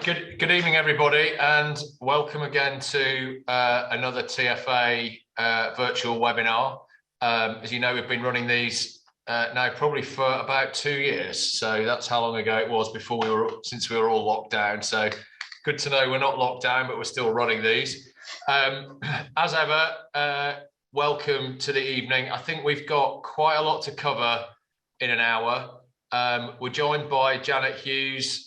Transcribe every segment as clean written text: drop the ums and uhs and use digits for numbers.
Right, good evening, everybody, and welcome again to another TFA virtual webinar. As you know, we've been running these now probably for about 2 years, so that's how long ago it was since we were all locked down. So good to know we're not locked down, but we're still running these. As ever, welcome to the evening. I think we've got quite a lot to cover in an hour. We're joined by Janet Hughes,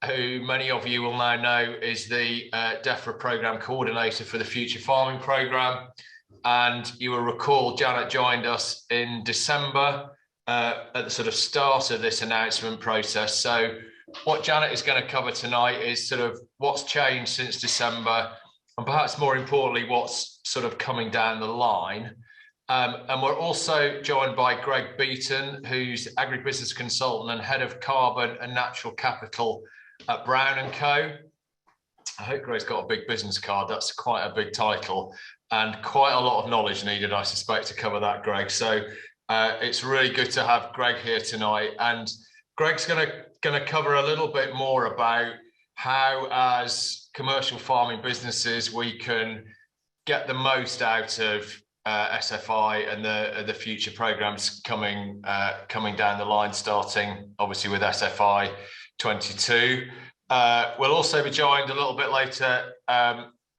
who many of you will now know is the DEFRA Programme Coordinator for the Future Farming Programme. And you will recall Janet joined us in December at the sort of start of this announcement process. So what Janet is going to cover tonight is sort of what's changed since December, and perhaps more importantly, what's sort of coming down the line. And we're also joined by Greg Beeton, who's agribusiness consultant and head of carbon and natural capital at Brown & Co. I hope Greg's got a big business card. That's quite a big title and quite a lot of knowledge needed, I suspect, to cover that, Greg. So it's really good to have Greg here tonight. And Greg's going to cover a little bit more about how, as commercial farming businesses, we can get the most out of SFI and the future programs coming down the line, starting obviously with SFI 22. We'll also be joined a little bit later,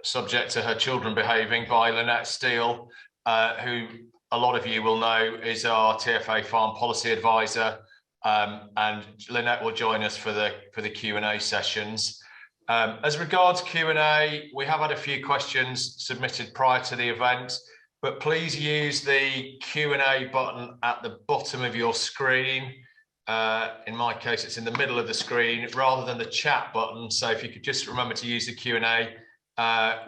subject to her children behaving, by Lynette Steel, who a lot of you will know is our TFA Farm Policy Adviser, and Lynette will join us for the Q&A sessions. As regards Q&A, we have had a few questions submitted prior to the event, but please use the Q&A button at the bottom of your screen. In my case, it's in the middle of the screen rather than the chat button. So if you could just remember to use the Q&A,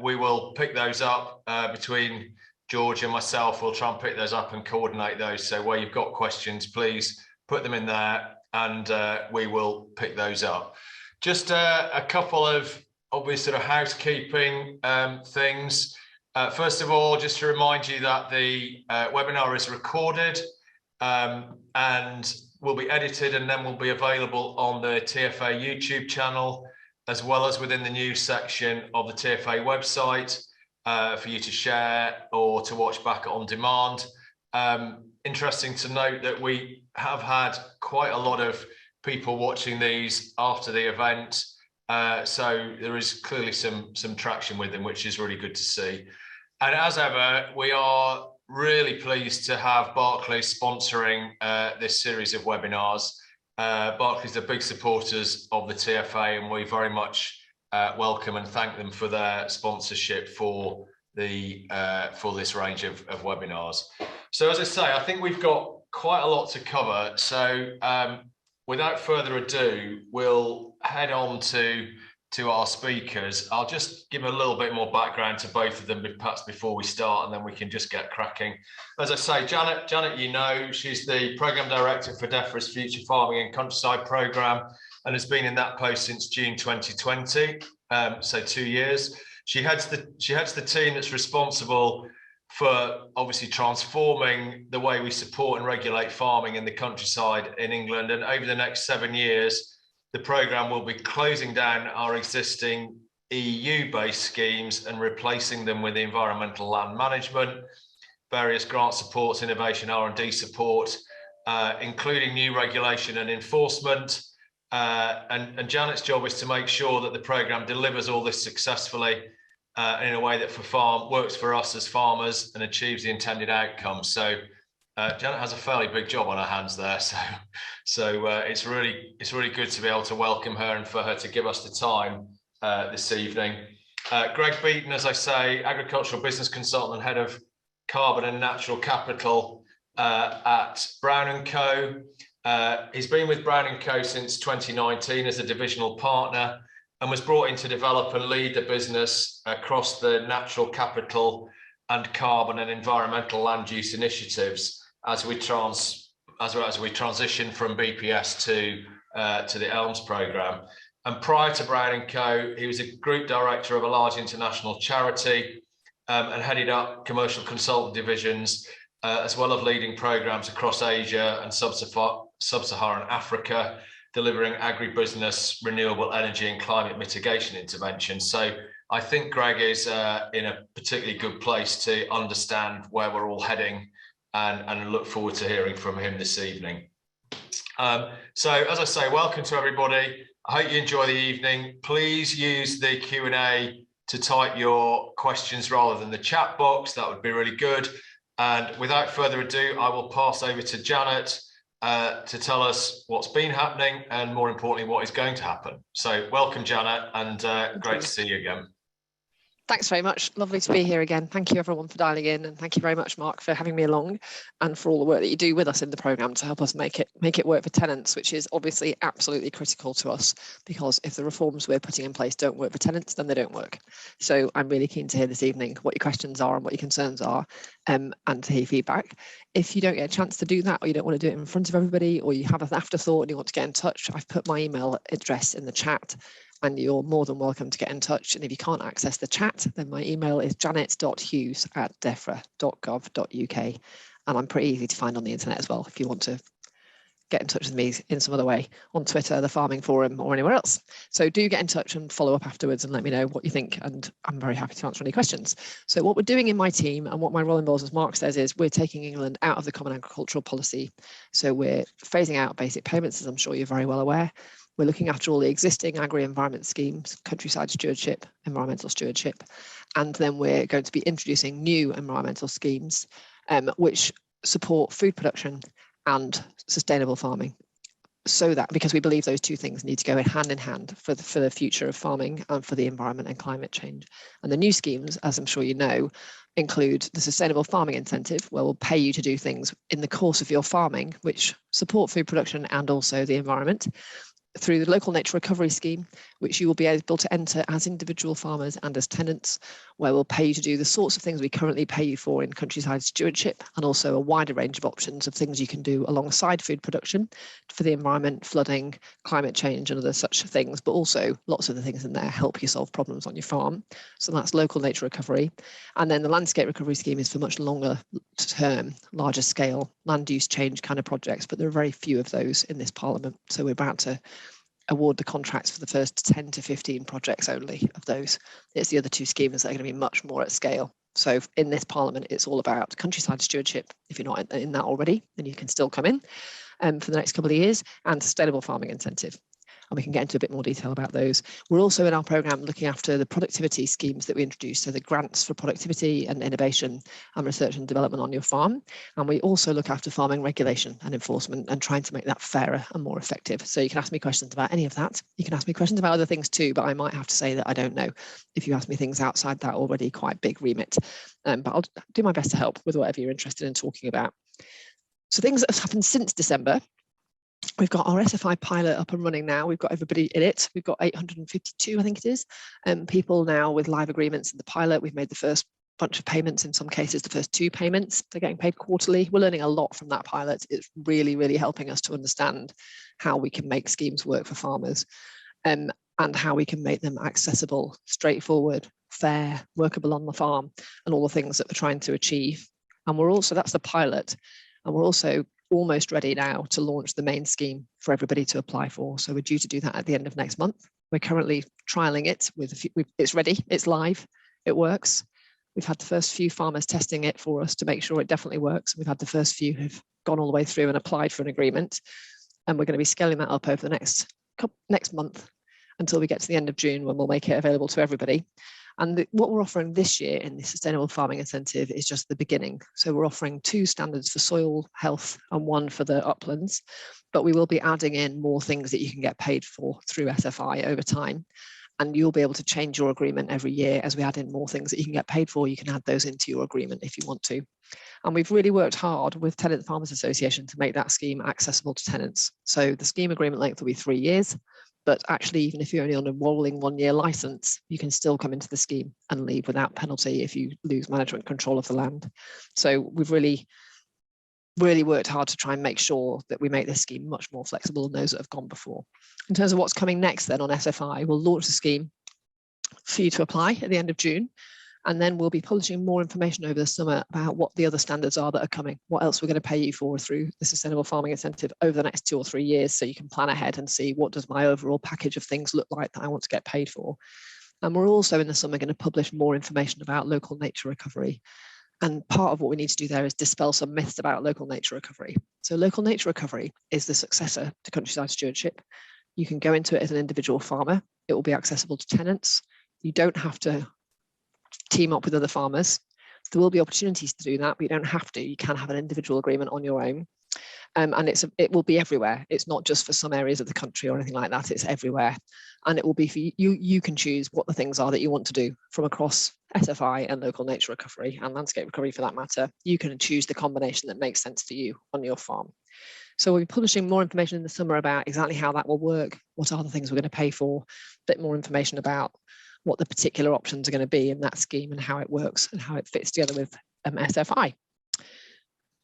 we will pick those up between George and myself. We'll try and pick those up and coordinate those. So where you've got questions, please put them in there and we will pick those up. Just a couple of obvious sort of housekeeping things. First of all, just to remind you that the webinar is recorded and will be edited and then will be available on the TFA YouTube channel, as well as within the news section of the TFA website for you to share or to watch back on demand. Interesting to note that we have had quite a lot of people watching these after the event, so there is clearly some traction with them, which is really good to see. And as ever, we are really pleased to have Barclays sponsoring this series of webinars. Barclays are big supporters of the TFA, and we very much welcome and thank them for their sponsorship for this range of webinars. So as I say, I think we've got quite a lot to cover. So without further ado, we'll head on to our speakers. I'll just give a little bit more background to both of them, perhaps before we start, and then we can just get cracking. As I say, Janet, you know, she's the Programme Director for DEFRA's Future Farming and Countryside Programme and has been in that post since June 2020, so 2 years. She heads the team that's responsible for obviously transforming the way we support and regulate farming in the countryside in England, and over the next 7 years, the programme will be closing down our existing EU-based schemes and replacing them with environmental land management, various grant supports, innovation, R&D support, including new regulation and enforcement. And Janet's job is to make sure that the programme delivers all this successfully in a way that works for us as farmers and achieves the intended outcome. So Janet has a fairly big job on her hands there, so it's really good to be able to welcome her and for her to give us the time this evening. Greg Beeton, as I say, agricultural business consultant and head of carbon and natural capital at Brown & Co. He's been with Brown & Co since 2019 as a divisional partner and was brought in to develop and lead the business across the natural capital and carbon and environmental land use initiatives as we transition from BPS to the ELMS programme. And prior to Brown & Co, he was a group director of a large international charity and headed up commercial consultant divisions, as well as leading programmes across Asia and sub-Saharan Africa. delivering agribusiness, renewable energy and climate mitigation interventions. So I think Greg is in a particularly good place to understand where we're all heading, and look forward to hearing from him this evening. So as I say, welcome to everybody. I hope you enjoy the evening. Please use the Q&A to type your questions rather than the chat box. That would be really good. And without further ado, I will pass over to Janet to tell us what's been happening and, more importantly, what is going to happen. So welcome, Janet, and great to see you again. Thanks very much. Lovely to be here again. Thank you everyone for dialing in, and thank you very much, Mark, for having me along, and for all the work that you do with us in the programme to help us make it work for tenants, which is obviously absolutely critical to us, because if the reforms we're putting in place don't work for tenants, then they don't work. So I'm really keen to hear this evening what your questions are and what your concerns are, and to hear feedback. If you don't get a chance to do that, or you don't want to do it in front of everybody, or you have an afterthought and you want to get in touch, I've put my email address in the chat, and you're more than welcome to get in touch. And if you can't access the chat, then my email is janet.hughes@defra.gov.uk. And I'm pretty easy to find on the internet as well, if you want to get in touch with me in some other way, on Twitter, the Farming Forum, or anywhere else. So do get in touch and follow up afterwards and let me know what you think, and I'm very happy to answer any questions. So what we're doing in my team, and what my role involves, as Mark says, is we're taking England out of the Common Agricultural Policy. So we're phasing out basic payments, as I'm sure you're very well aware. We're looking after all the existing agri-environment schemes, Countryside Stewardship, environmental stewardship, and then we're going to be introducing new environmental schemes which support food production and sustainable farming. So that, because we believe those two things need to go hand in hand for the future of farming and for the environment and climate change. And the new schemes, as I'm sure you know, include the Sustainable Farming Incentive, where we'll pay you to do things in the course of your farming which support food production and also the environment, through the Local Nature Recovery Scheme, which you will be able to enter as individual farmers and as tenants, where we'll pay you to do the sorts of things we currently pay you for in Countryside Stewardship, and also a wider range of options of things you can do alongside food production for the environment, flooding, climate change and other such things, but also lots of the things in there help you solve problems on your farm. So that's Local Nature Recovery. And then the Landscape Recovery Scheme is for much longer term, larger scale, land use change kind of projects, but there are very few of those in this Parliament. So we're about to award the contracts for the first 10 to 15 projects only of those. It's the other two schemes that are going to be much more at scale. So in this Parliament, it's all about Countryside Stewardship. If you're not in that already, then you can still come in for the next couple of years, and Sustainable Farming Incentive. And we can get into a bit more detail about those. We're also in our programme looking after the productivity schemes that we introduced, so the grants for productivity and innovation and research and development on your farm. And we also look after farming regulation and enforcement and trying to make that fairer and more effective. So you can ask me questions about any of that. You can ask me questions about other things too, but I might have to say that I don't know if you ask me things outside that already quite big remit. But I'll do my best to help with whatever you're interested in talking about. So things that have happened since December. We've got our SFI pilot up and running now. We've got everybody in it. We've got 852, I think it is, people now with live agreements in the pilot. We've made the first bunch of payments, in some cases the first 2 payments. They're getting paid quarterly. We're learning a lot from that pilot. It's really, really helping us to understand how we can make schemes work for farmers, and how we can make them accessible, straightforward, fair, workable on the farm, and all the things that we're trying to achieve. And we're also, that's the pilot, and we're also almost ready now to launch the main scheme for everybody to apply for. So we're due to do that at the end of next month. We're currently trialling it with a few, it's ready, it's live, it works. We've had the first few farmers testing it for us to make sure it definitely works. We've had the first few who've gone all the way through and applied for an agreement. And we're going to be scaling that up over the next month until we get to the end of June, when we'll make it available to everybody. And what we're offering this year in the Sustainable Farming Incentive is just the beginning. So we're offering 2 standards for soil health and 1 for the uplands, but we will be adding in more things that you can get paid for through SFI over time. And you'll be able to change your agreement every year as we add in more things that you can get paid for. You can add those into your agreement if you want to. And we've really worked hard with Tenant Farmers Association to make that scheme accessible to tenants. So the scheme agreement length will be 3 years. But actually, even if you're only on a rolling 1-year license, you can still come into the scheme and leave without penalty if you lose management control of the land. So we've really worked hard to try and make sure that we make this scheme much more flexible than those that have gone before. In terms of what's coming next then on SFI, we'll launch the scheme for you to apply at the end of June. And then we'll be publishing more information over the summer about what the other standards are that are coming, what else we're going to pay you for through the Sustainable Farming Incentive over the next 2 or 3 years, so you can plan ahead and see what does my overall package of things look like that I want to get paid for. And we're also in the summer going to publish more information about local nature recovery. And part of what we need to do there is dispel some myths about local nature recovery. So local nature recovery is the successor to Countryside Stewardship. You can go into it as an individual farmer. It will be accessible to tenants. You don't have to team up with other farmers. There will be opportunities to do that, but you don't have to. You can have an individual agreement on your own. And it will be everywhere. It's not just for some areas of the country or anything like that. It's everywhere. And it will be for you. You can choose what the things are that you want to do from across SFI and local nature recovery and landscape recovery for that matter. You can choose the combination that makes sense for you on your farm. So we'll be publishing more information in the summer about exactly how that will work, what are the things we're going to pay for, a bit more information about what the particular options are going to be in that scheme and how it works and how it fits together with SFI.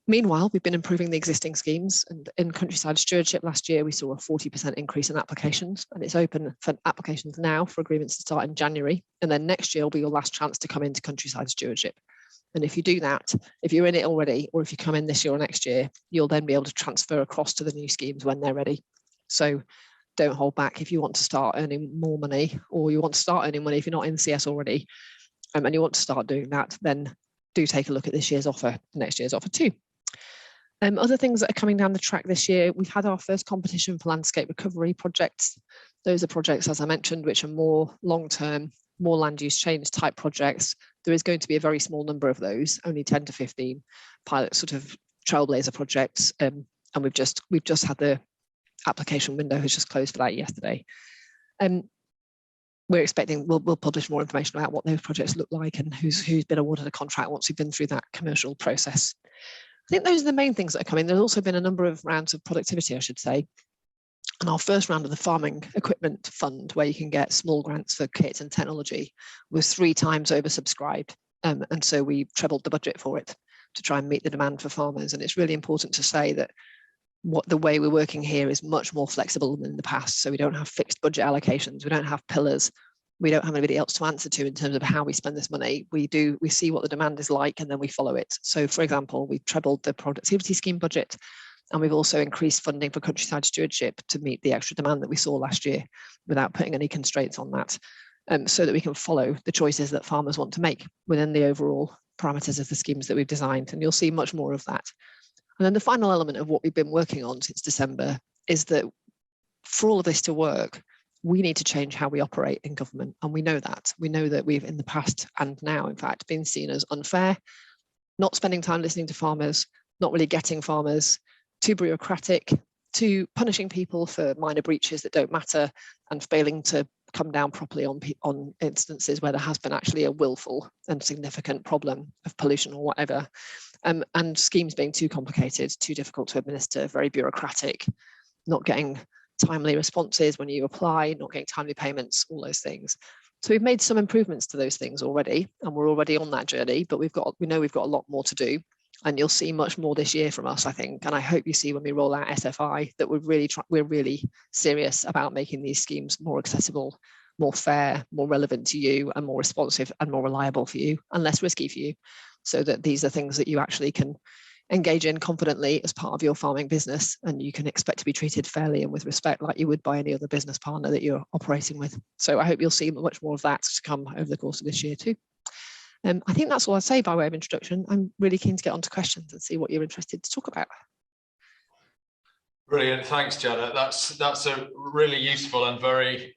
Meanwhile, we've been improving the existing schemes, and in Countryside Stewardship last year, we saw a 40% increase in applications, and it's open for applications now for agreements to start in January. And then next year will be your last chance to come into Countryside Stewardship. And if you do that, if you're in it already, or if you come in this year or next year, you'll then be able to transfer across to the new schemes when they're ready. So don't hold back if you want to start earning more money, or you want to start earning money if you're not in CS already, and you want to start doing that, then do take a look at this year's offer, next year's offer too. Other things that are coming down the track this year, we've had our first competition for landscape recovery projects. Those are projects, as I mentioned, which are more long-term, more land use change type projects. There is going to be a very small number of those, only 10 to 15 pilot sort of trailblazer projects. And we've just had the application window has just closed for that yesterday. We're expecting we'll publish more information about what those projects look like and who's been awarded a contract once we've been through that commercial process. I think those are the main things that are coming. There's also been a number of rounds of productivity, I should say. And our first round of the Farming Equipment Fund, where you can get small grants for kit and technology, was 3 times oversubscribed. And so we trebled the budget for it to try and meet the demand for farmers. And it's really important to say that the way we're working here is much more flexible than in the past. So we don't have fixed budget allocations. We don't have pillars. We don't have anybody else to answer to in terms of how we spend this money. We see what the demand is like, and then we follow it. So for example, we've trebled the productivity scheme budget, and we've also increased funding for Countryside Stewardship to meet the extra demand that we saw last year without putting any constraints on that, so that we can follow the choices that farmers want to make within the overall parameters of the schemes that we've designed. And you'll see much more of that. And then the final element of what we've been working on since December is that for all of this to work, we need to change how we operate in government. And we know that. We know that we've in the past and now, in fact, been seen as unfair, not spending time listening to farmers, not really getting farmers, too bureaucratic, too punishing people for minor breaches that don't matter, and failing to come down properly on instances where there has been actually a willful and significant problem of pollution or whatever. And schemes being too complicated, too difficult to administer, very bureaucratic, not getting timely responses when you apply, not getting timely payments, all those things. So we've made some improvements to those things already, and we're already on that journey, but we know we've got a lot more to do, and you'll see much more this year from us, I think. And I hope you see when we roll out SFI that we're really serious about making these schemes more accessible, more fair, more relevant to you, and more responsive and more reliable for you, and less risky for you, so that these are things that you actually can engage in confidently as part of your farming business, and you can expect to be treated fairly and with respect like you would by any other business partner that you're operating with. So I hope you'll see much more of that to come over the course of this year too. I think that's all I'd say by way of introduction. I'm really keen to get on to questions and see what you're interested to talk about. Brilliant, thanks, Janet. That's a really useful and very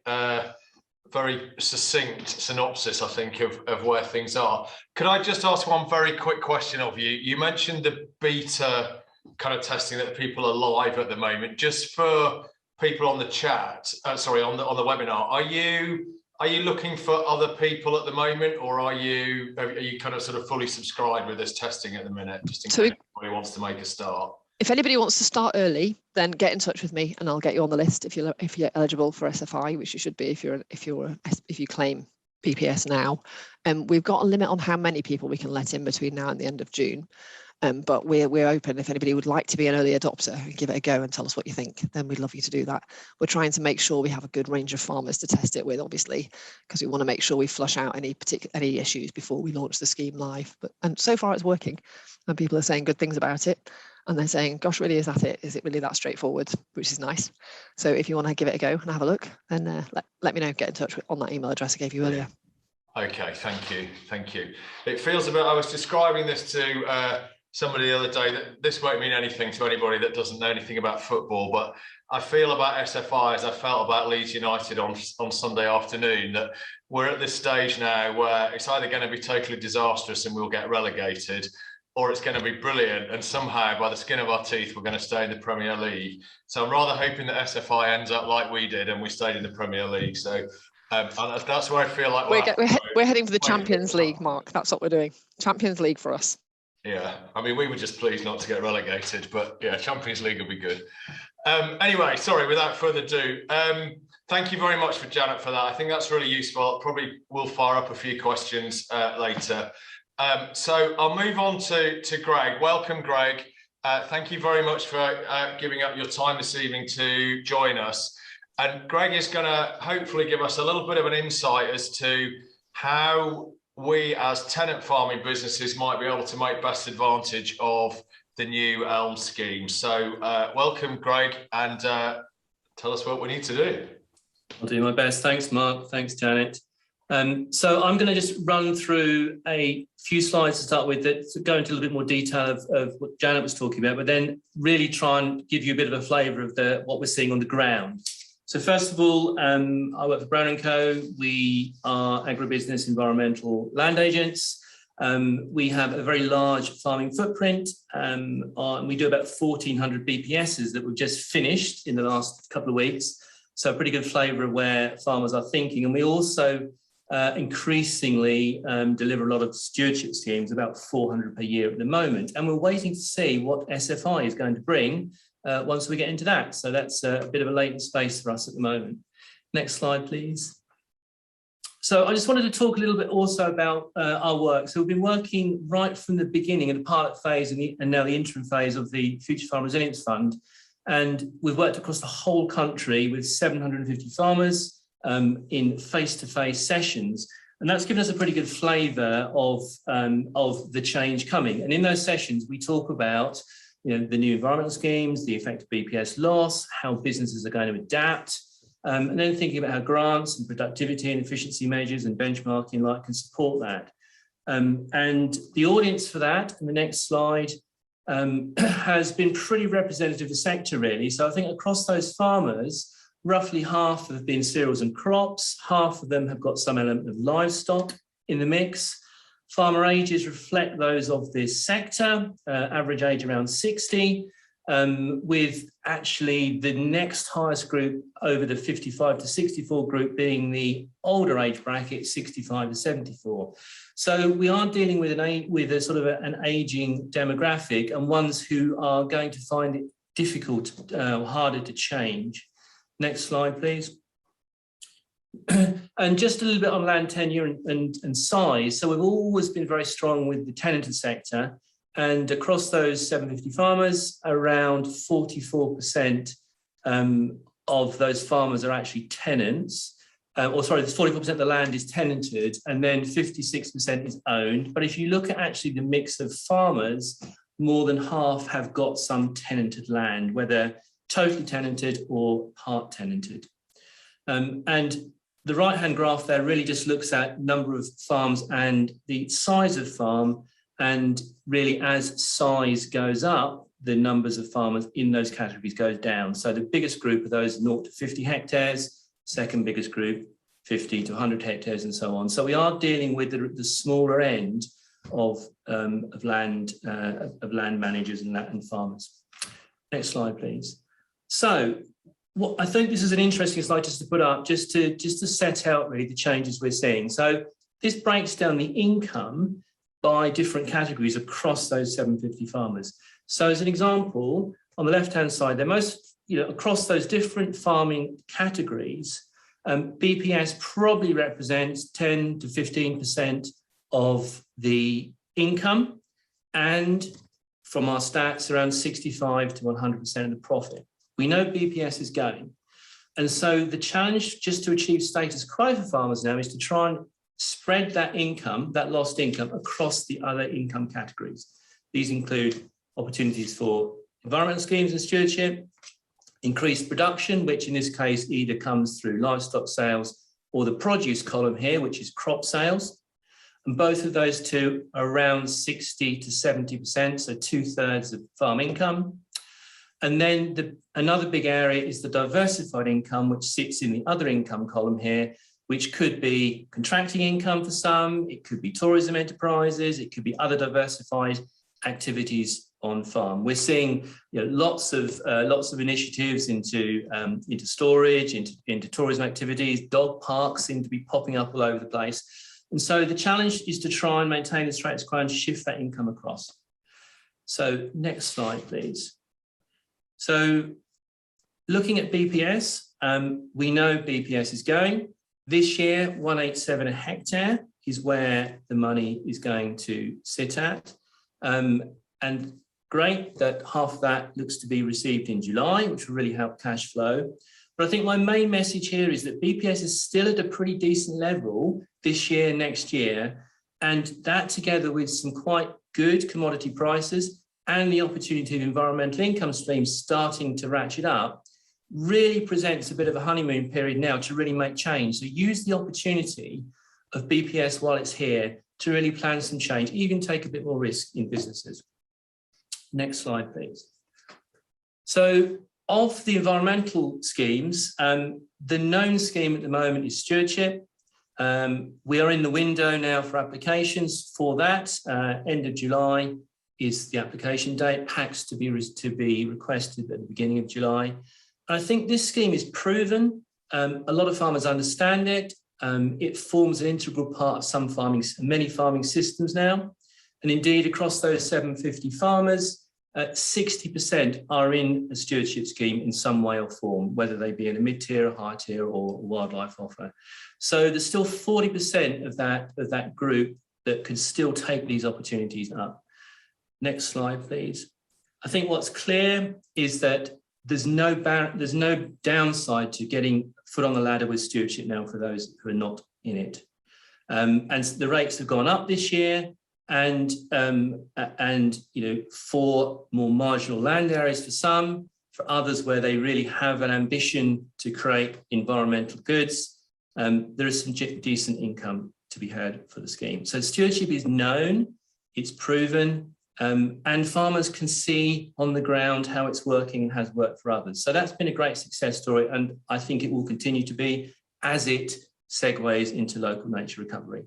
succinct synopsis, I think, of where things are. Could I just ask one very quick question of you? You mentioned the beta kind of testing that people are live at the moment. Just for people on the chat, sorry, on the webinar, are you looking for other people at the moment, or are you kind of sort of fully subscribed with this testing at the minute, just in case anybody wants to make a start? If anybody wants to start early, then get in touch with me and I'll get you on the list if you're eligible for SFI, which you should be if you claim PPS now. We've got a limit on how many people we can let in between now and the end of June. But we're open. If anybody would like to be an early adopter and give it a go and tell us what you think, then we'd love you to do that. We're trying to make sure we have a good range of farmers to test it with, obviously, because we want to make sure we flush out any issues before we launch the scheme live. And so far it's working, and people are saying good things about it. And they're saying, gosh, really, is that it? Is it really that straightforward? Which is nice. So if you want to give it a go and have a look, then let me know. Get in touch on that email address I gave you earlier. Okay, thank you. Thank you. It feels a bit, I was describing this to somebody the other day, that this won't mean anything to anybody that doesn't know anything about football, but I feel about SFI as I felt about Leeds United on Sunday afternoon, that we're at this stage now where it's either going to be totally disastrous and we'll get relegated, or it's going to be brilliant and somehow by the skin of our teeth we're going to stay in the Premier League. So I'm rather hoping that SFI ends up like we did and we stayed in the Premier League. So that's where I feel like we're heading for the Champions League, Mark. That's what we're doing. Champions League for us. Yeah, I mean, we were just pleased not to get relegated, but yeah, Champions League will be good. Anyway, sorry, without further ado, thank you very much for Janet for that. I think that's really useful. Probably will fire up a few questions later. So I'll move on to Greg. Welcome, Greg. Thank you very much for giving up your time this evening to join us. And Greg is going to hopefully give us a little bit of an insight as to how we as tenant farming businesses might be able to make best advantage of the new ELM scheme. So welcome, Greg, and tell us what we need to do. I'll do my best. Thanks, Mark. Thanks, Janet. So I'm going to just run through a few slides to start with that go into a little bit more detail of what Janet was talking about, but then really try and give you a bit of a flavour of what we're seeing on the ground. So first of all, I work for Brown & Co. We are agribusiness environmental land agents. We have a very large farming footprint. We do about 1,400 BPSs that we've just finished in the last couple of weeks. So a pretty good flavour of where farmers are thinking. And we also increasingly deliver a lot of stewardship schemes, about 400 per year at the moment. And we're waiting to see what SFI is going to bring once we get into that. So that's a bit of a latent space for us at the moment. Next slide, please. So I just wanted to talk a little bit also about our work. So we've been working right from the beginning in the pilot phase and now the interim phase of the Future Farm Resilience Fund. And we've worked across the whole country with 750 farmers in face-to-face sessions. And that's given us a pretty good flavour of the change coming. And in those sessions, we talk about the new environmental schemes, the effect of BPS loss, how businesses are going to adapt, and then thinking about how grants and productivity and efficiency measures and benchmarking can support that. And the audience for that, in the next slide, has been pretty representative of the sector, really. So I think across those farmers, roughly half have been cereals and crops, half of them have got some element of livestock in the mix. Farmer ages reflect those of this sector, average age around 60, with actually the next highest group over the 55 to 64 group being the older age bracket, 65 to 74. So we are dealing with a sort of an aging demographic and ones who are going to find it difficult, harder to change. Next slide, please. And just a little bit on land tenure and size. So we've always been very strong with the tenanted sector, and across those 750 farmers, around 44% of those farmers are actually tenants. 44% of the land is tenanted, and then 56% is owned. But if you look at actually the mix of farmers, more than half have got some tenanted land, whether totally tenanted or part tenanted. And the right-hand graph there really just looks at number of farms and the size of farm, and really as size goes up, the numbers of farmers in those categories goes down. So the biggest group are those 0 to 50 hectares, second biggest group 50 to 100 hectares and so on. So we are dealing with the smaller end of land managers and farmers. Next slide, please. So I think this is an interesting slide just to put up, just to set out really the changes we're seeing. So this breaks down the income by different categories across those 750 farmers. So as an example, on the left-hand side, they're most, across those different farming categories, BPS probably represents 10 to 15% of the income, and from our stats, around 65 to 100% of the profit. We know BPS is going. And so the challenge just to achieve status quo for farmers now is to try and spread that income, that lost income, across the other income categories. These include opportunities for environmental schemes and stewardship, increased production, which in this case either comes through livestock sales or the produce column here, which is crop sales. And both of those two are around 60 to 70%, so 2/3 of farm income. And then another big area is the diversified income, which sits in the other income column here, which could be contracting income for some, it could be tourism enterprises, it could be other diversified activities on farm. We're seeing lots of initiatives into storage, into tourism activities. Dog parks seem to be popping up all over the place. And so the challenge is to try and maintain the status quo and shift that income across. So next slide, please. So looking at BPS, we know BPS is going. This year, 187 a hectare is where the money is going to sit at. And great that half of that looks to be received in July, which will really help cash flow. But I think my main message here is that BPS is still at a pretty decent level this year, next year. And that together with some quite good commodity prices and the opportunity of environmental income streams starting to ratchet up really presents a bit of a honeymoon period now to really make change. So use the opportunity of BPS while it's here to really plan some change, even take a bit more risk in businesses. Next slide, please. So of the environmental schemes, the known scheme at the moment is stewardship. We are in the window now for applications for that. End of July is the application date. Packs to be requested at the beginning of July. And I think this scheme is proven. A lot of farmers understand it. It forms an integral part of many farming systems now. And indeed, across those 750 farmers, 60% are in a stewardship scheme in some way or form, whether they be in a mid-tier, a high tier, or wildlife offer. So there's still 40% of that group that could still take these opportunities up. Next slide, please. I think what's clear is that there's no downside to getting foot on the ladder with stewardship now for those who are not in it. And the rates have gone up this year. And for more marginal land areas for some, for others where they really have an ambition to create environmental goods, there is some decent income to be had for the scheme. So stewardship is known, it's proven, and farmers can see on the ground how it's working and has worked for others. So that's been a great success story, and I think it will continue to be as it segues into local nature recovery.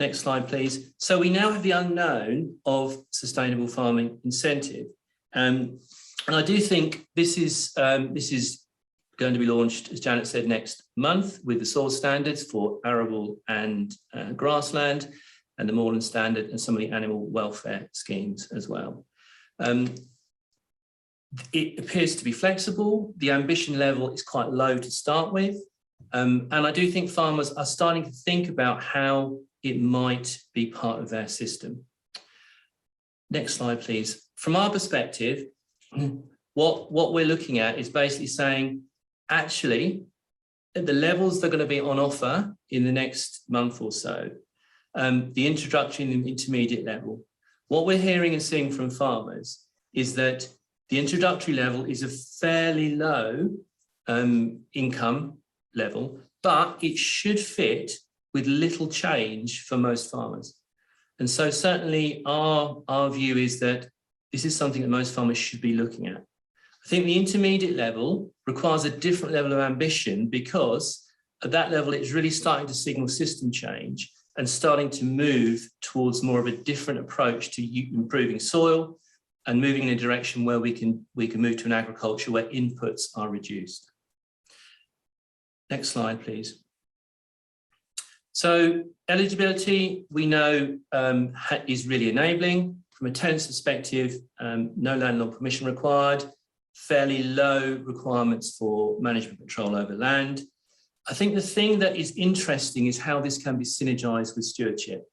Next slide, please. So we now have the unknown of sustainable farming incentive. And I do think this is going to be launched, as Janet said, next month with the soil standards for arable and grassland, and the moorland standard and some of the animal welfare schemes as well. It appears to be flexible. The ambition level is quite low to start with. And I do think farmers are starting to think about how it might be part of their system. Next slide, please. From our perspective, what we're looking at is basically saying, actually, at the levels that are going to be on offer in the next month or so, the introductory and the intermediate level, what we're hearing and seeing from farmers is that the introductory level is a fairly low income level, but it should fit with little change for most farmers. And so certainly our view is that this is something that most farmers should be looking at. I think the intermediate level requires a different level of ambition, because at that level, it's really starting to signal system change and starting to move towards more of a different approach to improving soil and moving in a direction where we can move to an agriculture where inputs are reduced. Next slide, please. So eligibility, we know, is really enabling. From a tenant's perspective, no landlord permission required, fairly low requirements for management control over land. I think the thing that is interesting is how this can be synergised with stewardship.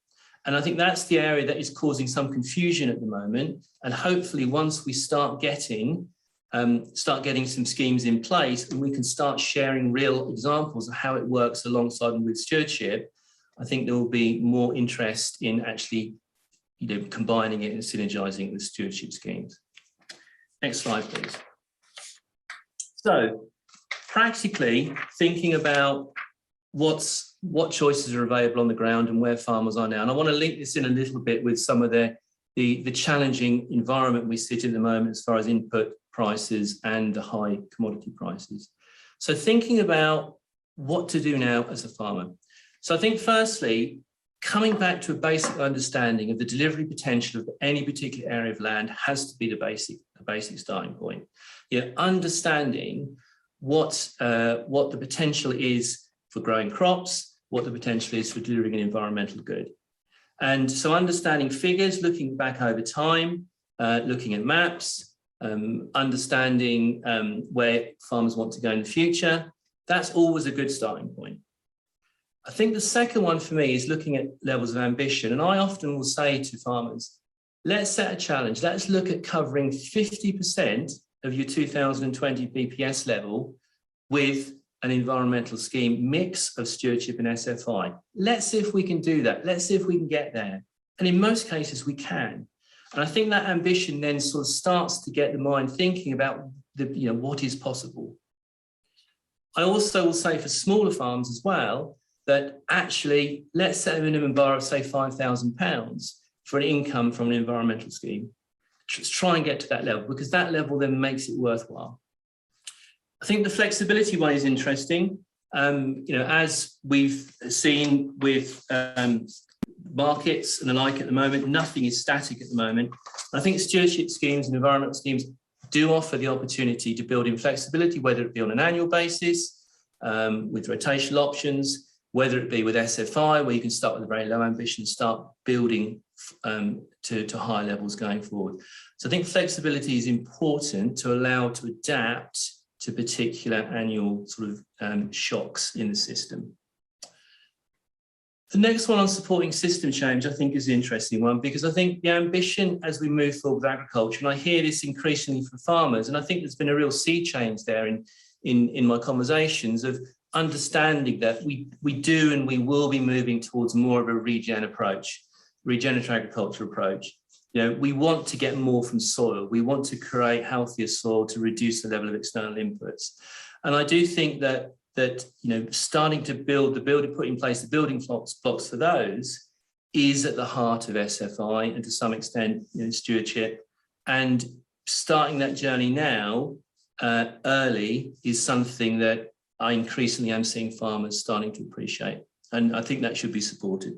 And I think that's the area that is causing some confusion at the moment. And hopefully once we start getting some schemes in place and we can start sharing real examples of how it works alongside and with stewardship, I think there will be more interest in actually combining it and synergizing with stewardship schemes. Next slide, please. So practically thinking about what choices are available on the ground and where farmers are now. And I want to link this in a little bit with some of the challenging environment we sit in at the moment as far as input prices and the high commodity prices. So thinking about what to do now as a farmer. So I think firstly, coming back to a basic understanding of the delivery potential of any particular area of land has to be the basic starting point. Understanding what the potential is for growing crops, what the potential is for delivering an environmental good. And so understanding figures, looking back over time, looking at maps, understanding where farmers want to go in the future, that's always a good starting point. I think the second one for me is looking at levels of ambition. And I often will say to farmers, let's set a challenge. Let's look at covering 50% of your 2020 BPS level with an environmental scheme mix of stewardship and SFI. Let's see if we can do that. Let's see if we can get there. And in most cases, we can. And I think that ambition then sort of starts to get the mind thinking about what is possible. I also will say for smaller farms as well, that actually let's set a minimum bar of say £5,000 for an income from an environmental scheme. Let's try and get to that level, because that level then makes it worthwhile. I think the flexibility one is interesting. As we've seen with markets and the like at the moment, nothing is static at the moment. I think stewardship schemes and environmental schemes do offer the opportunity to build in flexibility, whether it be on an annual basis, with rotational options, whether it be with SFI, where you can start with a very low ambition and start building to higher levels going forward. So I think flexibility is important to allow to adapt to particular annual sort of shocks in the system. The next one on supporting system change, I think, is an interesting one, because I think the ambition as we move forward with agriculture, and I hear this increasingly from farmers, and I think there's been a real sea change there in my conversations of understanding that we do and we will be moving towards more of a regenerative agriculture approach. We want to get more from soil. We want to create healthier soil to reduce the level of external inputs. And I do think that starting to put in place the building blocks for those is at the heart of SFI and to some extent stewardship. And starting that journey now early is something that I increasingly am seeing farmers starting to appreciate. And I think that should be supported.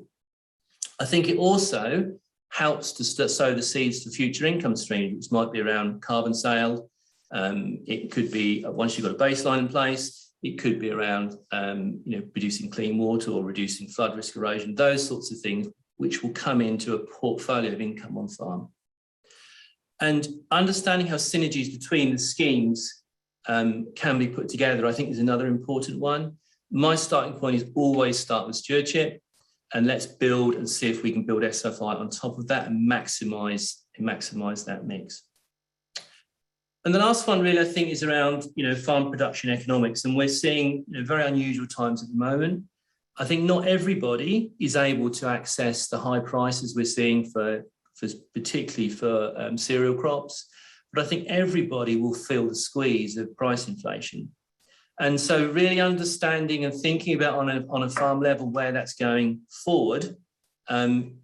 I think it also helps to sow the seeds for future income streams, which might be around carbon sale. It could be, once you've got a baseline in place, it could be around producing clean water or reducing flood risk erosion, those sorts of things, which will come into a portfolio of income on farm. And understanding how synergies between the schemes can be put together, I think, is another important one. My starting point is always start with stewardship, and let's build and see if we can build SFI on top of that and maximise that mix. And the last one really, I think, is around farm production economics, and we're seeing very unusual times at the moment. I think not everybody is able to access the high prices we're seeing particularly for cereal crops, but I think everybody will feel the squeeze of price inflation. And so really understanding and thinking about on a farm level where that's going forward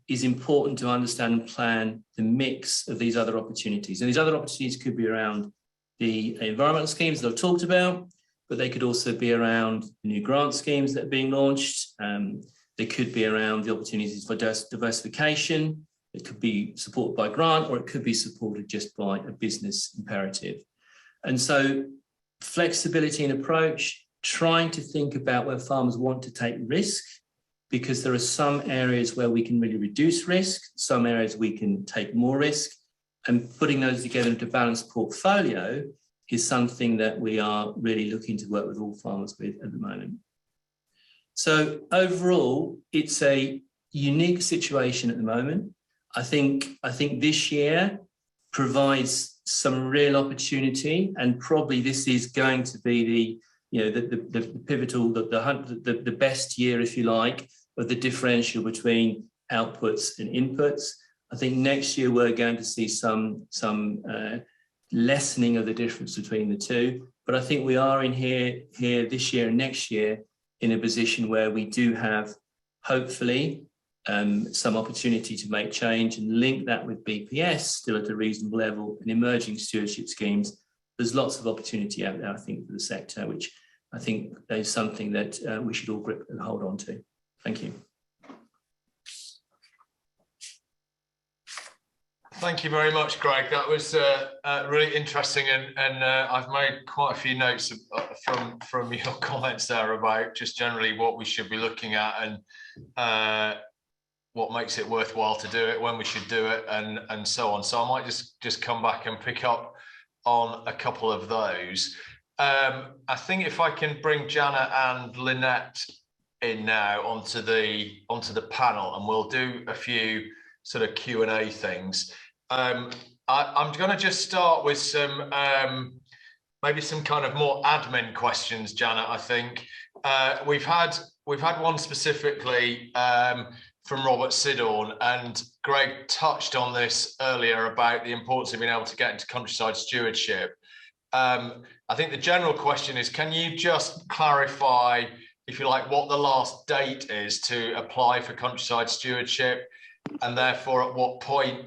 is important to understand and plan the mix of these other opportunities. And these other opportunities could be around the environmental schemes that I've talked about, but they could also be around the new grant schemes that are being launched. They could be around the opportunities for diversification. It could be supported by grant, or it could be supported just by a business imperative. And so flexibility in approach, trying to think about where farmers want to take risk, because there are some areas where we can really reduce risk, some areas we can take more risk, and putting those together into a balanced portfolio is something that we are really looking to work with all farmers with at the moment. So overall, it's a unique situation at the moment. I think this year provides some real opportunity, and probably this is going to be the pivotal, the best year, if you like, of the differential between outputs and inputs. I think next year we're going to see some lessening of the difference between the two, but I think we are in here this year and next year in a position where we do have, hopefully, some opportunity to make change and link that with BPS still at a reasonable level and emerging stewardship schemes. There's lots of opportunity out there, I think, for the sector, which I think is something that we should all grip and hold on to. Thank you. Thank you very much, Greg. That was really interesting, and I've made quite a few notes from your comments there about just generally what we should be looking at and what makes it worthwhile to do it, when we should do it, and so on. So I might just come back and pick up on a couple of those. I think if I can bring Janet and Lynette in now onto the panel, and we'll do a few sort of Q&A things. I'm going to just start with some maybe some kind of more admin questions, Janet. I think we've had one specifically from Robert Sidorn, and Greg touched on this earlier about the importance of being able to get into Countryside Stewardship. I think the general question is, can you just clarify, if you like, what the last date is to apply for Countryside Stewardship, and therefore at what point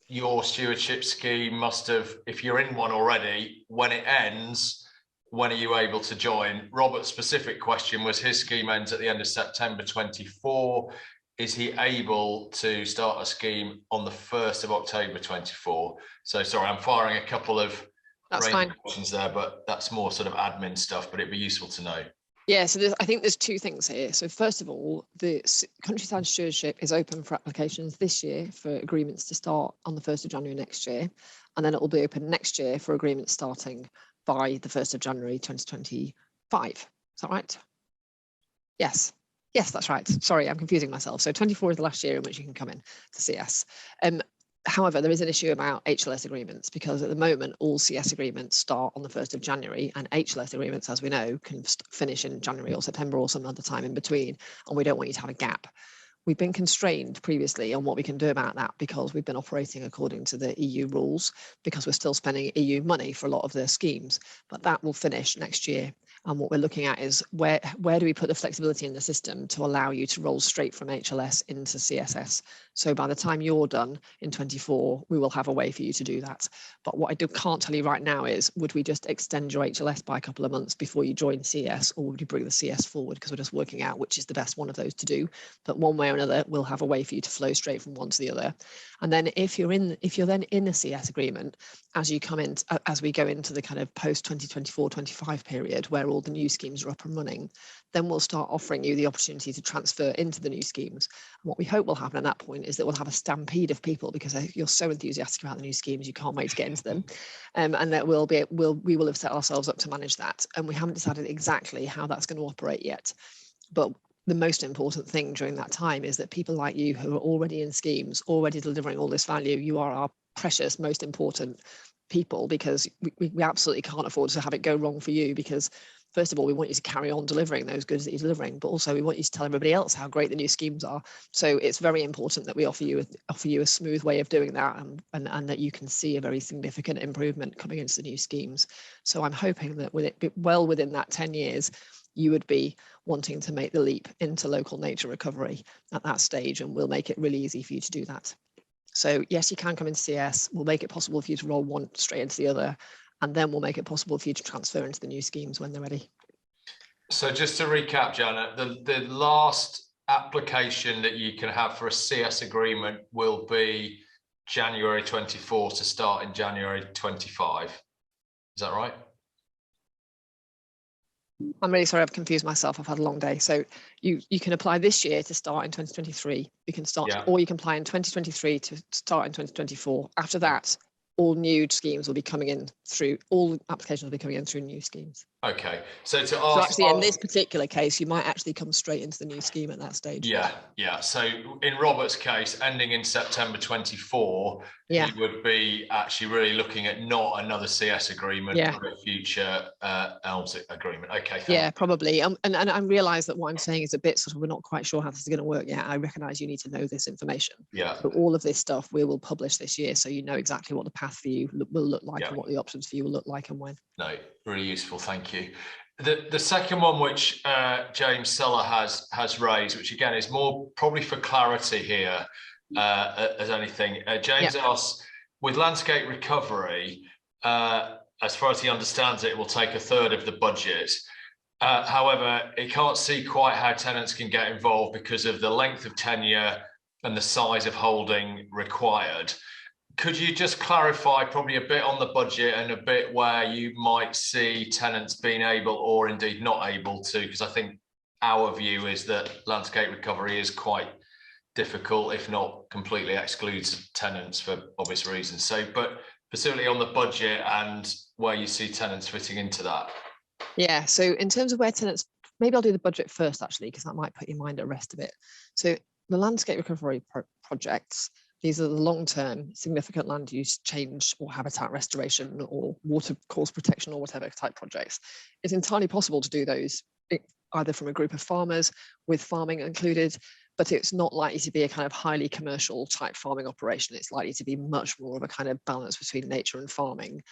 your stewardship scheme must have, if you're in one already, when it ends, when are you able to join? Robert's specific question was his scheme ends at the end of September 24. Is he able to start a scheme on the 1st of October 24? So sorry, I'm firing a couple of questions there, but that's more sort of admin stuff, but it'd be useful to know. Yeah, so I think there's two things here. So first of all, the Countryside Stewardship is open for applications this year for agreements to start on the 1st of January next year. And then it will be open next year for agreements starting by the 1st of January 2025. Is that right? Yes. Yes, that's right. Sorry, I'm confusing myself. So 24 is the last year in which you can come in to CS. However, there is an issue about HLS agreements, because at the moment, all CS agreements start on the 1st of January, and HLS agreements, as we know, can finish in January or September or some other time in between, and we don't want you to have a gap. We've been constrained previously on what we can do about that because we've been operating according to the EU rules, because we're still spending EU money for a lot of their schemes, but that will finish next year. And what we're looking at is where do we put the flexibility in the system to allow you to roll straight from HLS into CSS? So by the time you're done in 24, we will have a way for you to do that. But what I can't tell you right now is, would we just extend your HLS by a couple of months before you join CS, or would you bring the CS forward? Because we're just working out which is the best one of those to do. But one way or another, we'll have a way for you to flow straight from one to the other. And then if you're then in a CS agreement, as you come in, as we go into the kind of post 2024-25 period where all the new schemes are up and running, then we'll start offering you the opportunity to transfer into the new schemes. And what we hope will happen at that point is that we'll have a stampede of people, because you're so enthusiastic about the new schemes, you can't wait to get into them, and that we will have set ourselves up to manage that. And we haven't decided exactly how that's going to operate yet. But the most important thing during that time is that people like you who are already in schemes, already delivering all this value, you are our precious, most important people, because we absolutely can't afford to have it go wrong for you, because first of all, we want you to carry on delivering those goods that you're delivering, but also we want you to tell everybody else how great the new schemes are. So it's very important that we offer you a smooth way of doing that, and that you can see a very significant improvement coming into the new schemes. So I'm hoping that well within that 10 years, you would be wanting to make the leap into local nature recovery at that stage, and we'll make it really easy for you to do that. So yes, you can come into CS. We'll make it possible for you to roll one straight into the other, and then we'll make it possible for you to transfer into the new schemes when they're ready. So just to recap, Janet, the last application that you can have for a CS agreement will be January 24 to start in January 25. Is that right? I'm really sorry, I've confused myself. I've had a long day. So you can apply this year to start in 2023. You can start, or you can apply in 2023 to start in 2024. After that, all new schemes will be coming in through, all applications will be coming in through new schemes. Okay, so to So ask, actually, in this particular case, you might actually come straight into the new scheme at that stage. yeah. So in Robert's case, ending in September 24, Yeah. he would be actually really looking at not another CS agreement, but a future ELMS agreement. Okay, yeah, probably. And I realise that what I'm saying is a bit sort of, we're not quite sure how this is going to work yet. I recognise you need to know this information. Yeah. So all of this stuff we will publish this year, so you know exactly what the path for you will look like and what the options for you will look like and when. No, really useful. Thank you. The second one, which James Seller has raised, which again is more probably for clarity here as anything. James asks, with landscape recovery, as far as he understands it, it will take a third of the budget. However, he can't see quite how tenants can get involved because of the length of tenure and the size of holding required. Could you just clarify probably a bit on the budget and a bit where you might see tenants being able or indeed not able to? Because I think our view is that landscape recovery is quite difficult, if not completely excludes tenants for obvious reasons. So, but specifically on the budget and where you see tenants fitting into that. Yeah, so in terms of where tenants, maybe I'll do the budget first actually, because that might put your mind at rest a bit. So the landscape recovery projects, these are the long-term significant land use change or habitat restoration or water course protection or whatever type projects. It's entirely possible to do those either from a group of farmers with farming included, but it's not likely to be a kind of highly commercial type farming operation. It's likely to be much more of a kind of balance between nature and farming.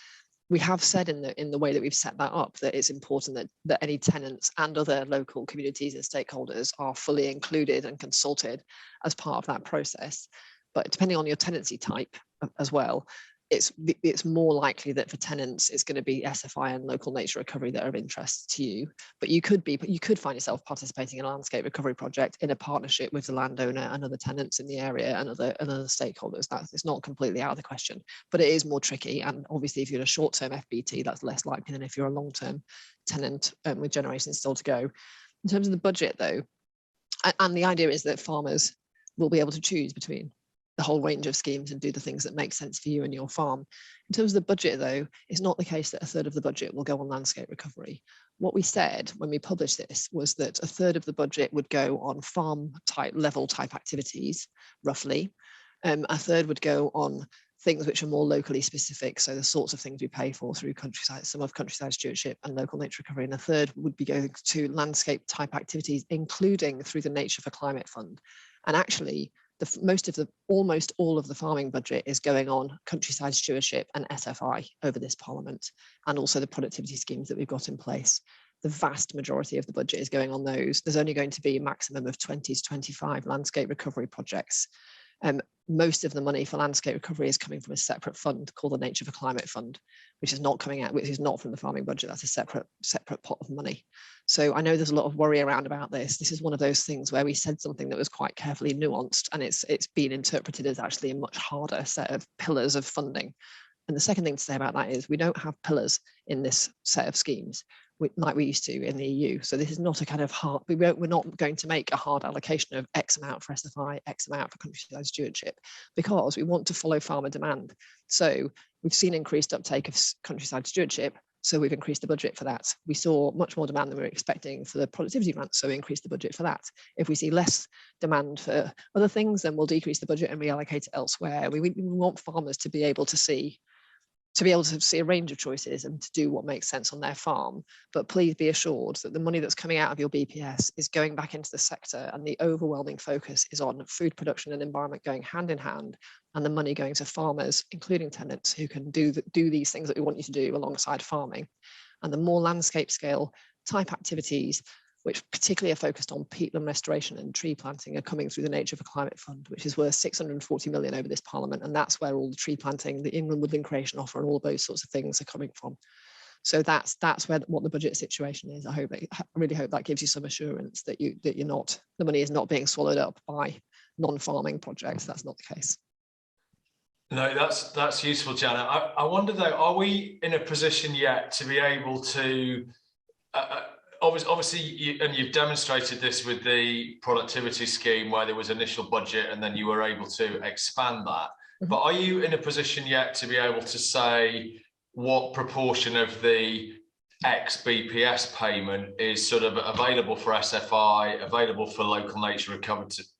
We have said in the way that we've set that up that it's important that any tenants and other local communities and stakeholders are fully included and consulted as part of that process. But depending on your tenancy type as well, it's more likely that for tenants it's going to be SFI and local nature recovery that are of interest to you. But you could find yourself participating in a landscape recovery project in a partnership with the landowner and other tenants in the area and other stakeholders. It's not completely out of the question, but it is more tricky. And obviously, if you're in a short-term FBT, that's less likely than if you're a long-term tenant with generations still to go. In terms of the budget, though, and the idea is that farmers will be able to choose between the whole range of schemes and do the things that make sense for you and your farm. In terms of the budget, though, it's not the case that a third of the budget will go on landscape recovery. What we said when we published this was that a third of the budget would go on farm type level type activities, roughly. A third would go on things which are more locally specific, so the sorts of things we pay for through Countryside, some of Countryside Stewardship and local nature recovery, and a third would be going to landscape type activities, including through the Nature for Climate Fund. And actually, almost all of the farming budget is going on Countryside Stewardship and SFI over this Parliament, and also the productivity schemes that we've got in place. The vast majority of the budget is going on those. There's only going to be a maximum of 20 to 25 landscape recovery projects. Most of the money for landscape recovery is coming from a separate fund called the Nature for Climate Fund, which is not from the farming budget. That's a separate pot of money. So I know there's a lot of worry around about this. This is one of those things where we said something that was quite carefully nuanced, and it's been interpreted as actually a much harder set of pillars of funding. And the second thing to say about that is we don't have pillars in this set of schemes like we used to in the EU. So this is not a kind of hard, we're not going to make a hard allocation of X amount for SFI, X amount for Countryside Stewardship, because we want to follow farmer demand. So we've seen increased uptake of Countryside Stewardship, so we've increased the budget for that. We saw much more demand than we were expecting for the productivity grants, so we increased the budget for that. If we see less demand for other things, then we'll decrease the budget and reallocate it elsewhere. We want farmers to be able to see a range of choices and to do what makes sense on their farm. But please be assured that the money that's coming out of your BPS is going back into the sector, and the overwhelming focus is on food production and environment going hand in hand, and the money going to farmers, including tenants, who can do these things that we want you to do alongside farming. And the more landscape scale type activities, which particularly are focused on peatland restoration and tree planting, are coming through the Nature for Climate Fund, which is worth 640 million over this Parliament. And that's where all the tree planting, the inland woodland creation offer, and all of those sorts of things are coming from. So that's what the budget situation is. I really hope that gives you some assurance that the money is not being swallowed up by non-farming projects. That's not the case. No, that's useful, Janet. I wonder though, are we in a position yet to be able to obviously, you've demonstrated this with the productivity scheme where there was initial budget and then you were able to expand that. Mm-hmm. But are you in a position yet to be able to say what proportion of the X BPS payment is sort of available for SFI, available for local nature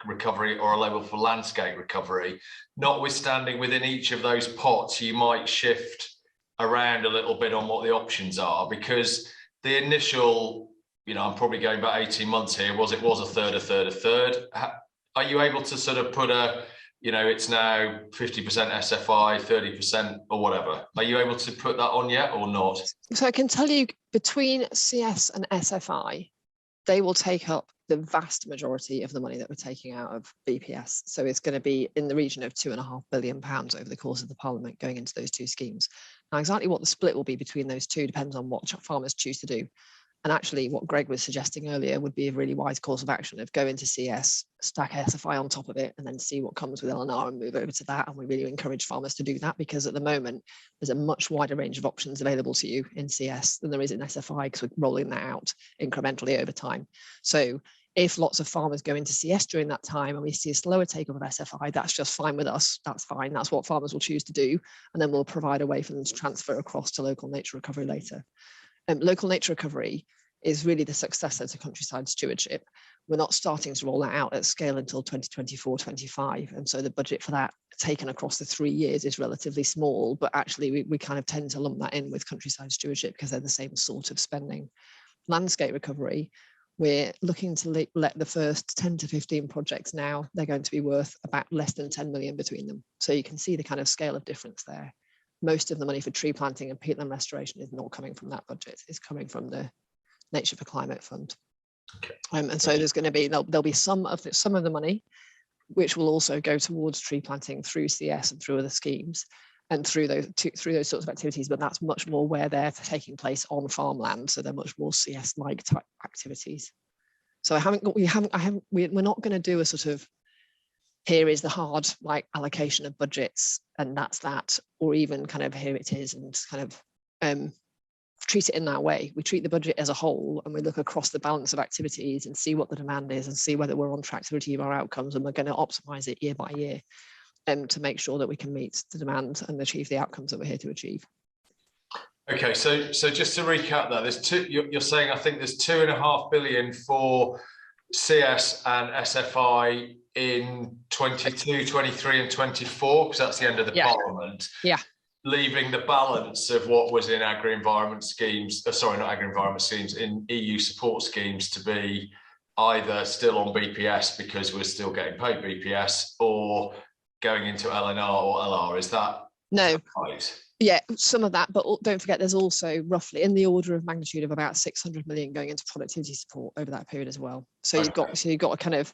recovery, or available for landscape recovery. Notwithstanding, within each of those pots, you might shift around a little bit on what the options are, because the initial, I'm probably going back 18 months here, was a third, a third, a third. Are you able to sort of put it's now 50% SFI, 30% or whatever? Are you able to put that on yet or not? So I can tell you, between CS and SFI, they will take up the vast majority of the money that we're taking out of BPS. So it's going to be in the region of £2.5 billion over the course of the Parliament going into those two schemes. Now, exactly what the split will be between those two depends on what farmers choose to do. And actually, what Greg was suggesting earlier would be a really wise course of action of go into CS, stack SFI on top of it, and then see what comes with LNR and move over to that. And we really encourage farmers to do that, because at the moment, there's a much wider range of options available to you in CS than there is in SFI, because we're rolling that out incrementally over time. So if lots of farmers go into CS during that time and we see a slower take-up of SFI, that's just fine with us. That's fine. That's what farmers will choose to do. And then we'll provide a way for them to transfer across to local nature recovery later. Local nature recovery is really the successor to Countryside Stewardship. We're not starting to roll that out at scale until 2024-25. And so the budget for that taken across the 3 years is relatively small, but actually we kind of tend to lump that in with Countryside Stewardship because they're the same sort of spending. Landscape recovery, we're looking to let the first 10 to 15 projects now, they're going to be worth about less than 10 million between them. So you can see the kind of scale of difference there. Most of the money for tree planting and peatland restoration is not coming from that budget. It's coming from the Nature for Climate Fund. Okay. And so there's going to be, there'll be some of the money which will also go towards tree planting through CS and through other schemes and through those sorts of activities, but that's much more where they're taking place on farmland, so they're much more CS-like type activities. So we're not going to do a sort of, here is the hard allocation of budgets and that's that, or even kind of here it is, and kind of treat it in that way. We treat the budget as a whole and we look across the balance of activities and see what the demand is and see whether we're on track to achieve our outcomes, and we're going to optimize it year by year to make sure that we can meet the demand and achieve the outcomes that we're here to achieve. Okay, so just to recap that, you're saying I think there's £2.5 billion for CS and SFI in 22, 23 and 24, because that's the end of the Parliament. Yeah. Leaving the balance of what was in agri-environment schemes, sorry, not agri-environment schemes, in EU support schemes to be either still on BPS because we're still getting paid BPS, or going into LNR or LR. Is that right? Yeah, some of that, but don't forget there's also roughly in the order of magnitude of about 600 million going into productivity support over that period as well. So you've got a kind of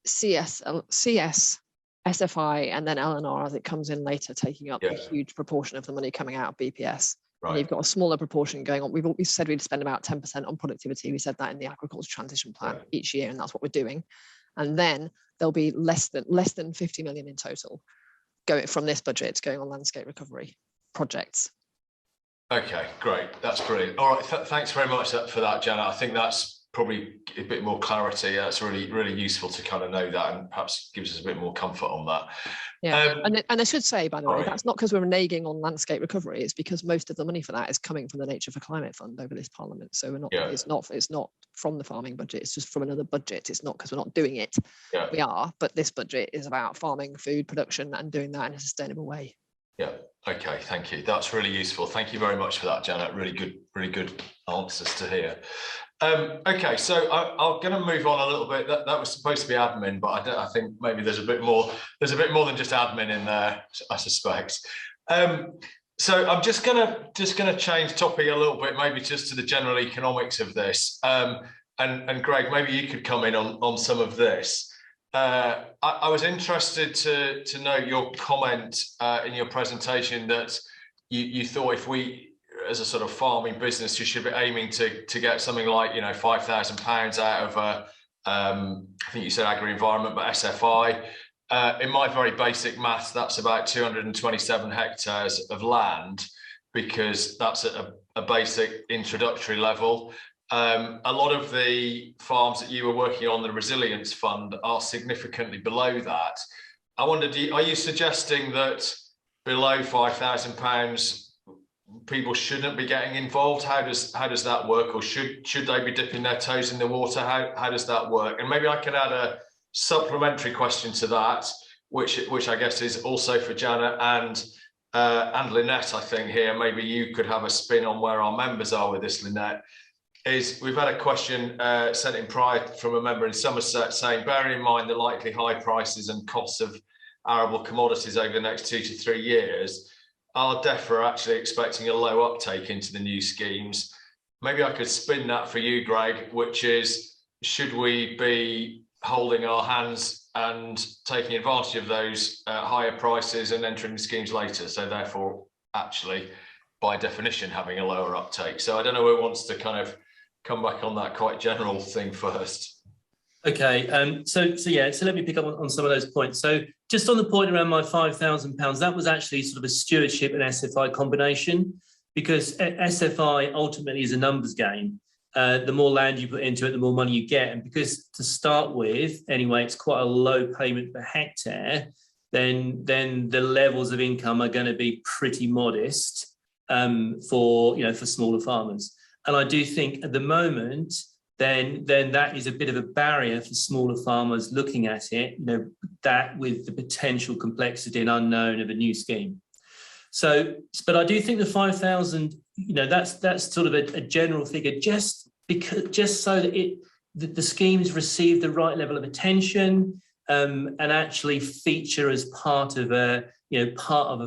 CS, SFI, and then LNR as it comes in later, taking up a huge proportion of the money coming out of BPS. Right. And you've got a smaller proportion going on. We've said we'd spend about 10% on productivity. We said that in the agriculture transition plan each year, and that's what we're doing. And then there'll be less than 50 million in total going from this budget going on landscape recovery projects. Okay, great. That's brilliant. All right, thanks very much for that, Janet. I think that's probably a bit more clarity. That's really, really useful to kind of know that, and perhaps gives us a bit more comfort on that. Yeah, and I should say, by the way, that's not because we're reneging on landscape recovery. It's because most of the money for that is coming from the Nature for Climate Fund over this Parliament. So we're not. Yeah. It's not from the farming budget. It's just from another budget. It's not because we're not doing it. Yeah. We are, but this budget is about farming, food production, and doing that in a sustainable way. Yeah. Okay. Thank you. That's really useful. Thank you very much for that, Janet. Really good answers to hear. Okay, so I'm going to move on a little bit. That was supposed to be admin, but I think maybe there's a bit more. There's a bit more than just admin in there, I suspect. So I'm just going to change topic a little bit, maybe just to the general economics of this. And Greg, maybe you could come in on some of this. I was interested to know your comment in your presentation that you thought if we, as a sort of farming business, you should be aiming to get something like £5,000 out of I think you said agri-environment, but SFI. In my very basic maths, that's about 227 hectares of land, because that's at a basic introductory level. A lot of the farms that you were working on the Resilience Fund are significantly below that. I wondered, are you suggesting that below £5,000 people shouldn't be getting involved? How does that work, or should they be dipping their toes in the water? How does that work? And maybe I can add a supplementary question to that, which I guess is also for Janet and Lynette. I think here maybe you could have a spin on where our members are with this, Lynette. We've had a question sent in prior from a member in Somerset saying, bearing in mind the likely high prices and costs of arable commodities over the next 2 to 3 years, are DEFRA actually expecting a low uptake into the new schemes? Maybe I could spin that for you, Greg, which is, should we be holding our hands and taking advantage of those higher prices and entering the schemes later? So therefore, actually, by definition, having a lower uptake. So I don't know who wants to kind of come back on that quite general thing first. Okay, so let me pick up on some of those points. So just on the point around my £5,000, that was actually sort of a stewardship and SFI combination, because SFI ultimately is a numbers game. The more land you put into it, the more money you get. And because to start with, anyway, it's quite a low payment per hectare, then the levels of income are going to be pretty modest for smaller farmers. And I do think at the moment, then that is a bit of a barrier for smaller farmers looking at it, that with the potential complexity and unknown of a new scheme. So, but I do think the 5,000, that's sort of a general figure, just so that the schemes receive the right level of attention and actually feature as part of a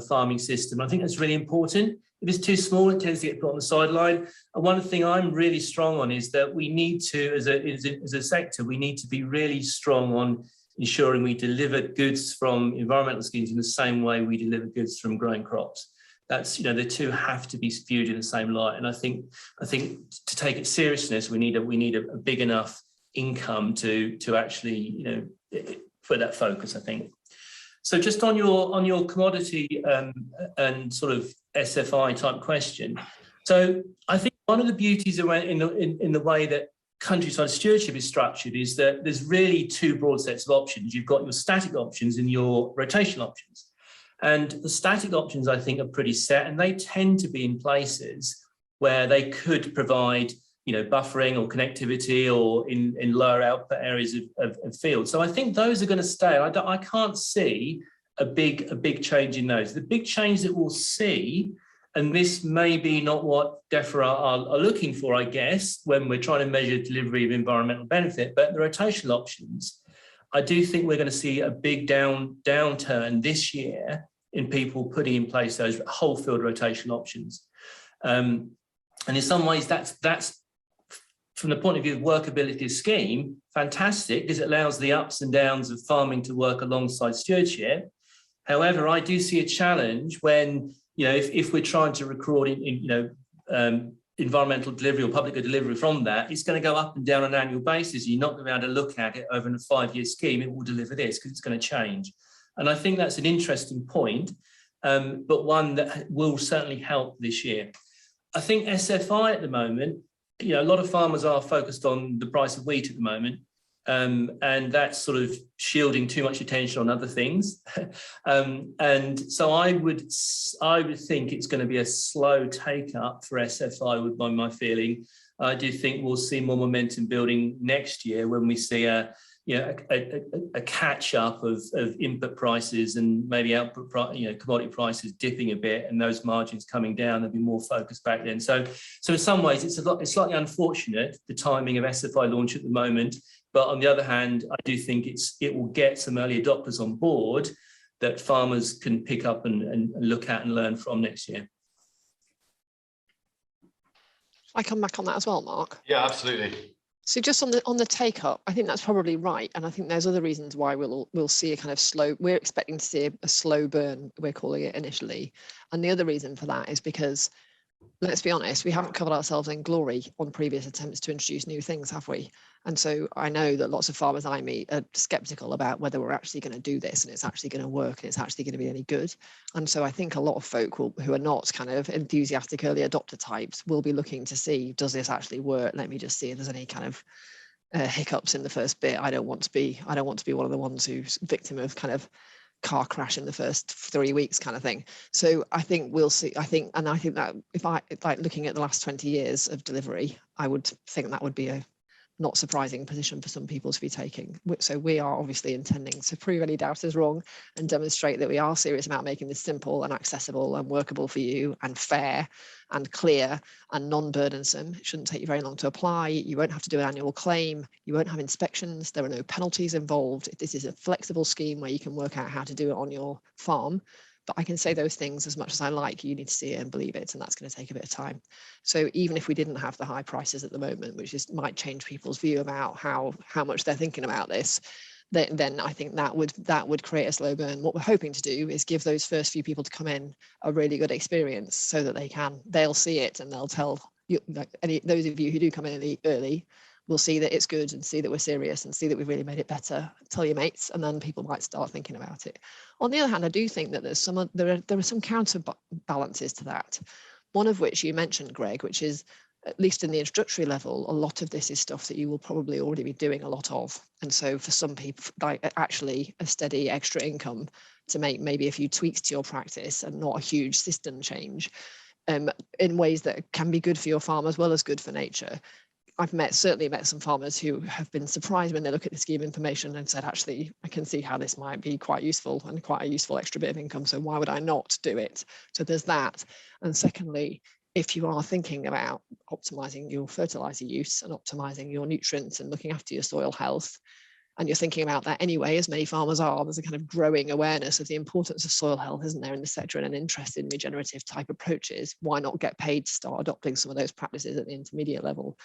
farming system. I think that's really important. If it's too small, it tends to get put on the sideline. And one thing I'm really strong on is that we need to, as a sector, we need to be really strong on ensuring we deliver goods from environmental schemes in the same way we deliver goods from growing crops. That's, the two have to be viewed in the same light. And I think to take it seriousness, we need a big enough income to actually, put that focus, I think. So just on your commodity and sort of SFI type question. So I think one of the beauties around in the way that Countryside Stewardship is structured is that there's really two broad sets of options. You've got your static options and your rotational options. And the static options, I think, are pretty set, and they tend to be in places where they could provide, buffering or connectivity or in lower output areas of field. So I think those are going to stay. I can't see a big change in those. The big change that we'll see, and this may be not what DEFRA are looking for, I guess, when we're trying to measure delivery of environmental benefit, but the rotational options, I do think we're going to see a big downturn this year in people putting in place those whole field rotational options. And in some ways, that's from the point of view of workability of scheme, fantastic, because it allows the ups and downs of farming to work alongside stewardship. However, I do see a challenge when, if we're trying to record environmental delivery or public good delivery from that, it's going to go up and down on an annual basis. You're not going to be able to look at it over a 5-year scheme. It will deliver this because it's going to change. And I think that's an interesting point, but one that will certainly help this year. I think SFI at the moment, a lot of farmers are focused on the price of wheat at the moment, and that's sort of shielding too much attention on other things. And so I would think it's going to be a slow take up for SFI, would be my feeling. I do think we'll see more momentum building next year when we see a catch up of input prices and maybe output, commodity prices dipping a bit and those margins coming down. There'll be more focus back then. So in some ways, it's slightly unfortunate, the timing of SFI launch at the moment. But on the other hand, I do think it will get some early adopters on board that farmers can pick up and look at and learn from next year. I come back on that as well, Mark. Yeah, absolutely. So just on the take up, I think that's probably right, and I think there's other reasons why we'll see a kind of slow. We're expecting to see a slow burn, we're calling it initially, and the other reason for that is because, let's be honest, we haven't covered ourselves in glory on previous attempts to introduce new things, have we? And so I know that lots of farmers I meet are skeptical about whether we're actually going to do this and it's actually going to work and it's actually going to be any good. And so I think a lot of folk who are not kind of enthusiastic early adopter types will be looking to see, does this actually work? Let me just see if there's any kind of hiccups in the first bit. I don't want to be one of the ones who's victim of kind of car crash in the first 3 weeks kind of thing. So I think we'll see. I think that if I like looking at the last 20 years of delivery, I would think that would be a not surprising position for some people to be taking. So we are obviously intending to prove any doubters wrong and demonstrate that we are serious about making this simple and accessible and workable for you and fair and clear and non-burdensome. It shouldn't take you very long to apply. You won't have to do an annual claim. You won't have inspections. There are no penalties involved. This is a flexible scheme where you can work out how to do it on your farm. But I can say those things as much as I like. You need to see it and believe it, and that's going to take a bit of time. So even if we didn't have the high prices at the moment, which might change people's view about how much they're thinking about this, then I think that would create a slow burn. What we're hoping to do is give those first few people to come in a really good experience, so that they'll see it and they'll tell you, like those of you who do come in early will see that it's good and see that we're serious and see that we've really made it better. Tell your mates, and then people might start thinking about it. On the other hand, I do think that there are some counterbalances to that. One of which you mentioned, Greg, which is, at least in the introductory level, a lot of this is stuff that you will probably already be doing a lot of. And so for some people, like actually a steady extra income to make maybe a few tweaks to your practice and not a huge system change, in ways that can be good for your farm as well as good for nature. I've certainly met some farmers who have been surprised when they look at the scheme information and said, actually, I can see how this might be quite useful and quite a useful extra bit of income. So why would I not do it? So there's that. And secondly, if you are thinking about optimizing your fertilizer use and optimizing your nutrients and looking after your soil health, and you're thinking about that anyway, as many farmers are, there's a kind of growing awareness of the importance of soil health, isn't there, in the sector, and an interest in regenerative type approaches. Why not get paid to start adopting some of those practices at the intermediate level?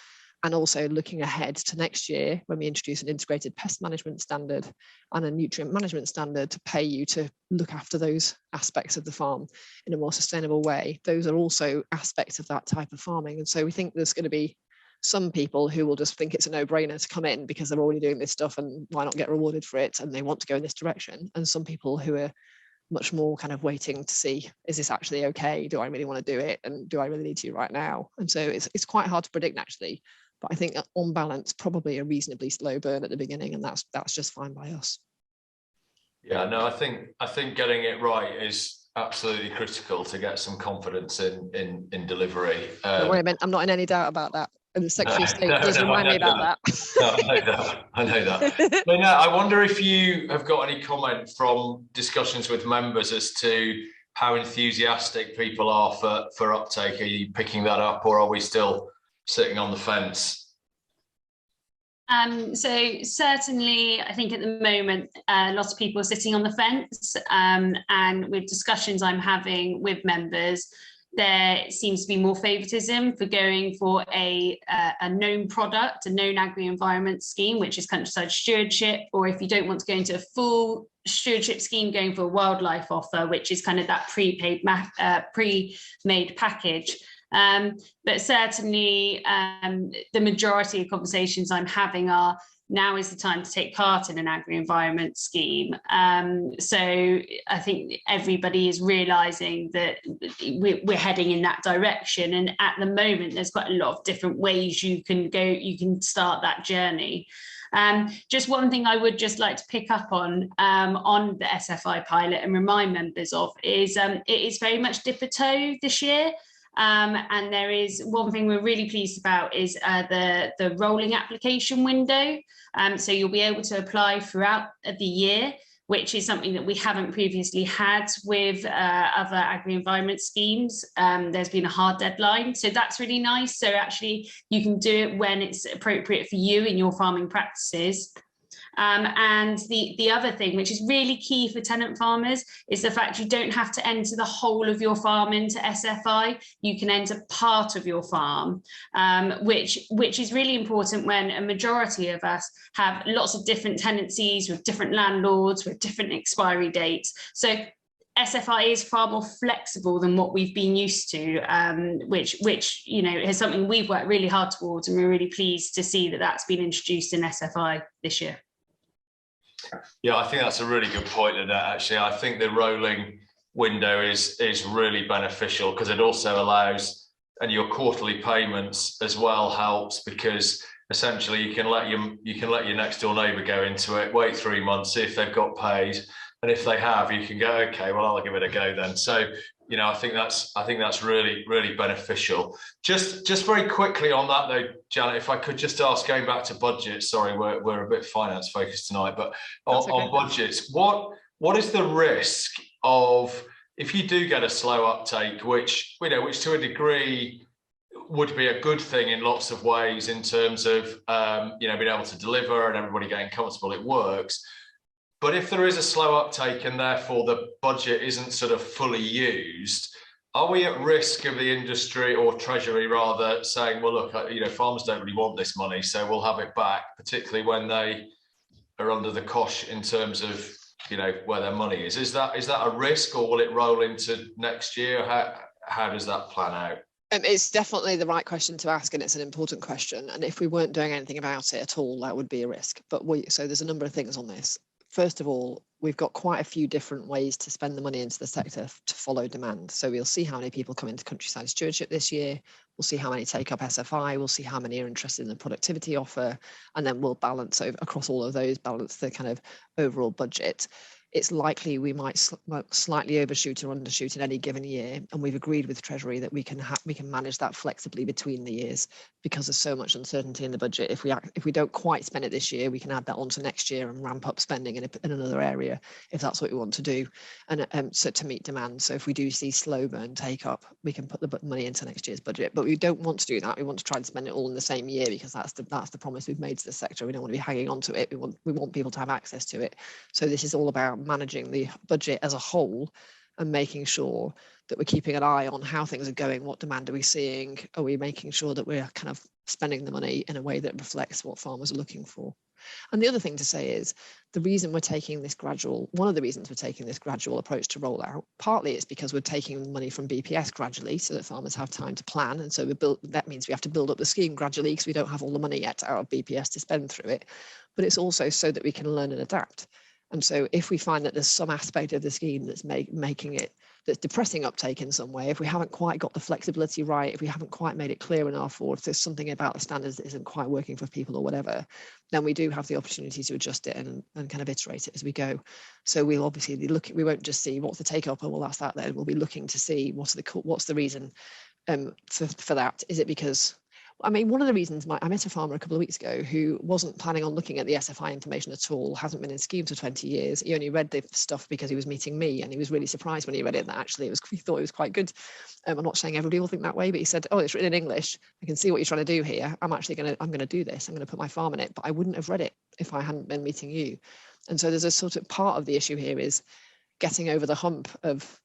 And also looking ahead to next year when we introduce an integrated pest management standard and a nutrient management standard to pay you to look after those aspects of the farm in a more sustainable way. Those are also aspects of that type of farming. And so we think there's going to be some people who will just think it's a no-brainer to come in because they're already doing this stuff and why not get rewarded for it, and they want to go in this direction. And some people who are much more kind of waiting to see, is this actually okay? Do I really want to do it? And do I really need to right now? And so it's quite hard to predict, actually. But I think on balance, probably a reasonably slow burn at the beginning, and that's just fine by us. Yeah, no, I think getting it right is absolutely critical to get some confidence in delivery. Don't worry, I'm not in any doubt about that. And the Secretary of State does remind me about that. No, I know that. Lynette, I wonder if you have got any comment from discussions with members as to how enthusiastic people are for uptake. Are you picking that up, or are we still sitting on the fence? So certainly, I think at the moment, lots of people are sitting on the fence, and with discussions I'm having with members, there seems to be more favouritism for going for a known product, a known agri-environment scheme, which is Countryside Stewardship, or if you don't want to go into a full stewardship scheme, going for a wildlife offer, which is kind of that pre-made package. But certainly the majority of conversations I'm having are, now is the time to take part in an agri-environment scheme. So I think everybody is realising that we're heading in that direction. And at the moment, there's quite a lot of different ways you can go, you can start that journey. Just one thing I would just like to pick up on the SFI pilot and remind members of is it is very much dip a toe this year. And there is one thing we're really pleased about is the rolling application window. So you'll be able to apply throughout the year, which is something that we haven't previously had with other agri-environment schemes. There's been a hard deadline, so that's really nice. So actually you can do it when it's appropriate for you in your farming practices. And the other thing, which is really key for tenant farmers, is the fact you don't have to enter the whole of your farm into SFI. You can enter part of your farm, which is really important when a majority of us have lots of different tenancies with different landlords with different expiry dates. So SFI is far more flexible than what we've been used to, which you know is something we've worked really hard towards, and we're really pleased to see that that's been introduced in SFI this year. Yeah, I think that's a really good point, Lynette. Actually, I think the rolling window is really beneficial because it also allows, and your quarterly payments as well helps, because essentially you can let your next door neighbour go into it, wait 3 months, see if they've got paid, and if they have, you can go, okay, well, I'll give it a go then. So, you know, I think that's really, really beneficial. Just very quickly on that though, Janet, if I could just ask, going back to budget, sorry, we're a bit finance focused tonight, but on budgets, what is the risk of, if you do get a slow uptake, which to a degree would be a good thing in lots of ways in terms of being able to deliver and everybody getting comfortable, it works. But if there is a slow uptake and therefore the budget isn't sort of fully used, are we at risk of the industry, or Treasury rather, saying, well, look, farmers don't really want this money, so we'll have it back, particularly when they are under the cosh in terms of where their money is? Is that a risk, or will it roll into next year? How does that plan out? It's definitely the right question to ask, and it's an important question. And if we weren't doing anything about it at all, that would be a risk. But so there's a number of things on this. First of all, we've got quite a few different ways to spend the money into the sector to follow demand. So we'll see how many people come into Countryside Stewardship this year. We'll see how many take up SFI. We'll see how many are interested in the productivity offer. And then we'll balance across all of those, balance the kind of overall budget. It's likely we might slightly overshoot or undershoot in any given year, and we've agreed with Treasury that we can manage that flexibly between the years, because there's so much uncertainty in the budget. If we don't quite spend it this year, we can add that on to next year and ramp up spending in another area if that's what we want to do, and so to meet demand. So if we do see slow burn take up, we can put the money into next year's budget. But we don't want to do that. We want to try and spend it all in the same year, because that's the promise we've made to the sector. We don't want to be hanging on to it. We want people to have access to it. So this is all about managing the budget as a whole and making sure that we're keeping an eye on how things are going. What demand are we seeing? Are we making sure that we're kind of spending the money in a way that reflects what farmers are looking for? And the other thing to say is one of the reasons we're taking this gradual approach to rollout, partly it's because we're taking money from BPS gradually so that farmers have time to plan. And so that means we have to build up the scheme gradually, because we don't have all the money yet out of BPS to spend through it. But it's also so that we can learn and adapt. And so if we find that there's some aspect of the scheme that's that's depressing uptake in some way, if we haven't quite got the flexibility right, if we haven't quite made it clear enough, or if there's something about the standards that isn't quite working for people or whatever, then we do have the opportunity to adjust it and kind of iterate it as we go. So we'll obviously be looking, we won't just see what's the take up, and well, that's that then. We'll be looking to see what's the reason for that. Is it because, one of the reasons, I met a farmer a couple of weeks ago who wasn't planning on looking at the SFI information at all, hasn't been in schemes for 20 years. He only read the stuff because he was meeting me, and he was really surprised when he read it that actually he thought it was quite good. I'm not saying everybody will think that way, but he said, oh, it's written in English. I can see what you're trying to do here. I'm going to do this. I'm going to put my farm in it, but I wouldn't have read it if I hadn't been meeting you. And so there's a sort of part of the issue here is getting over the hump of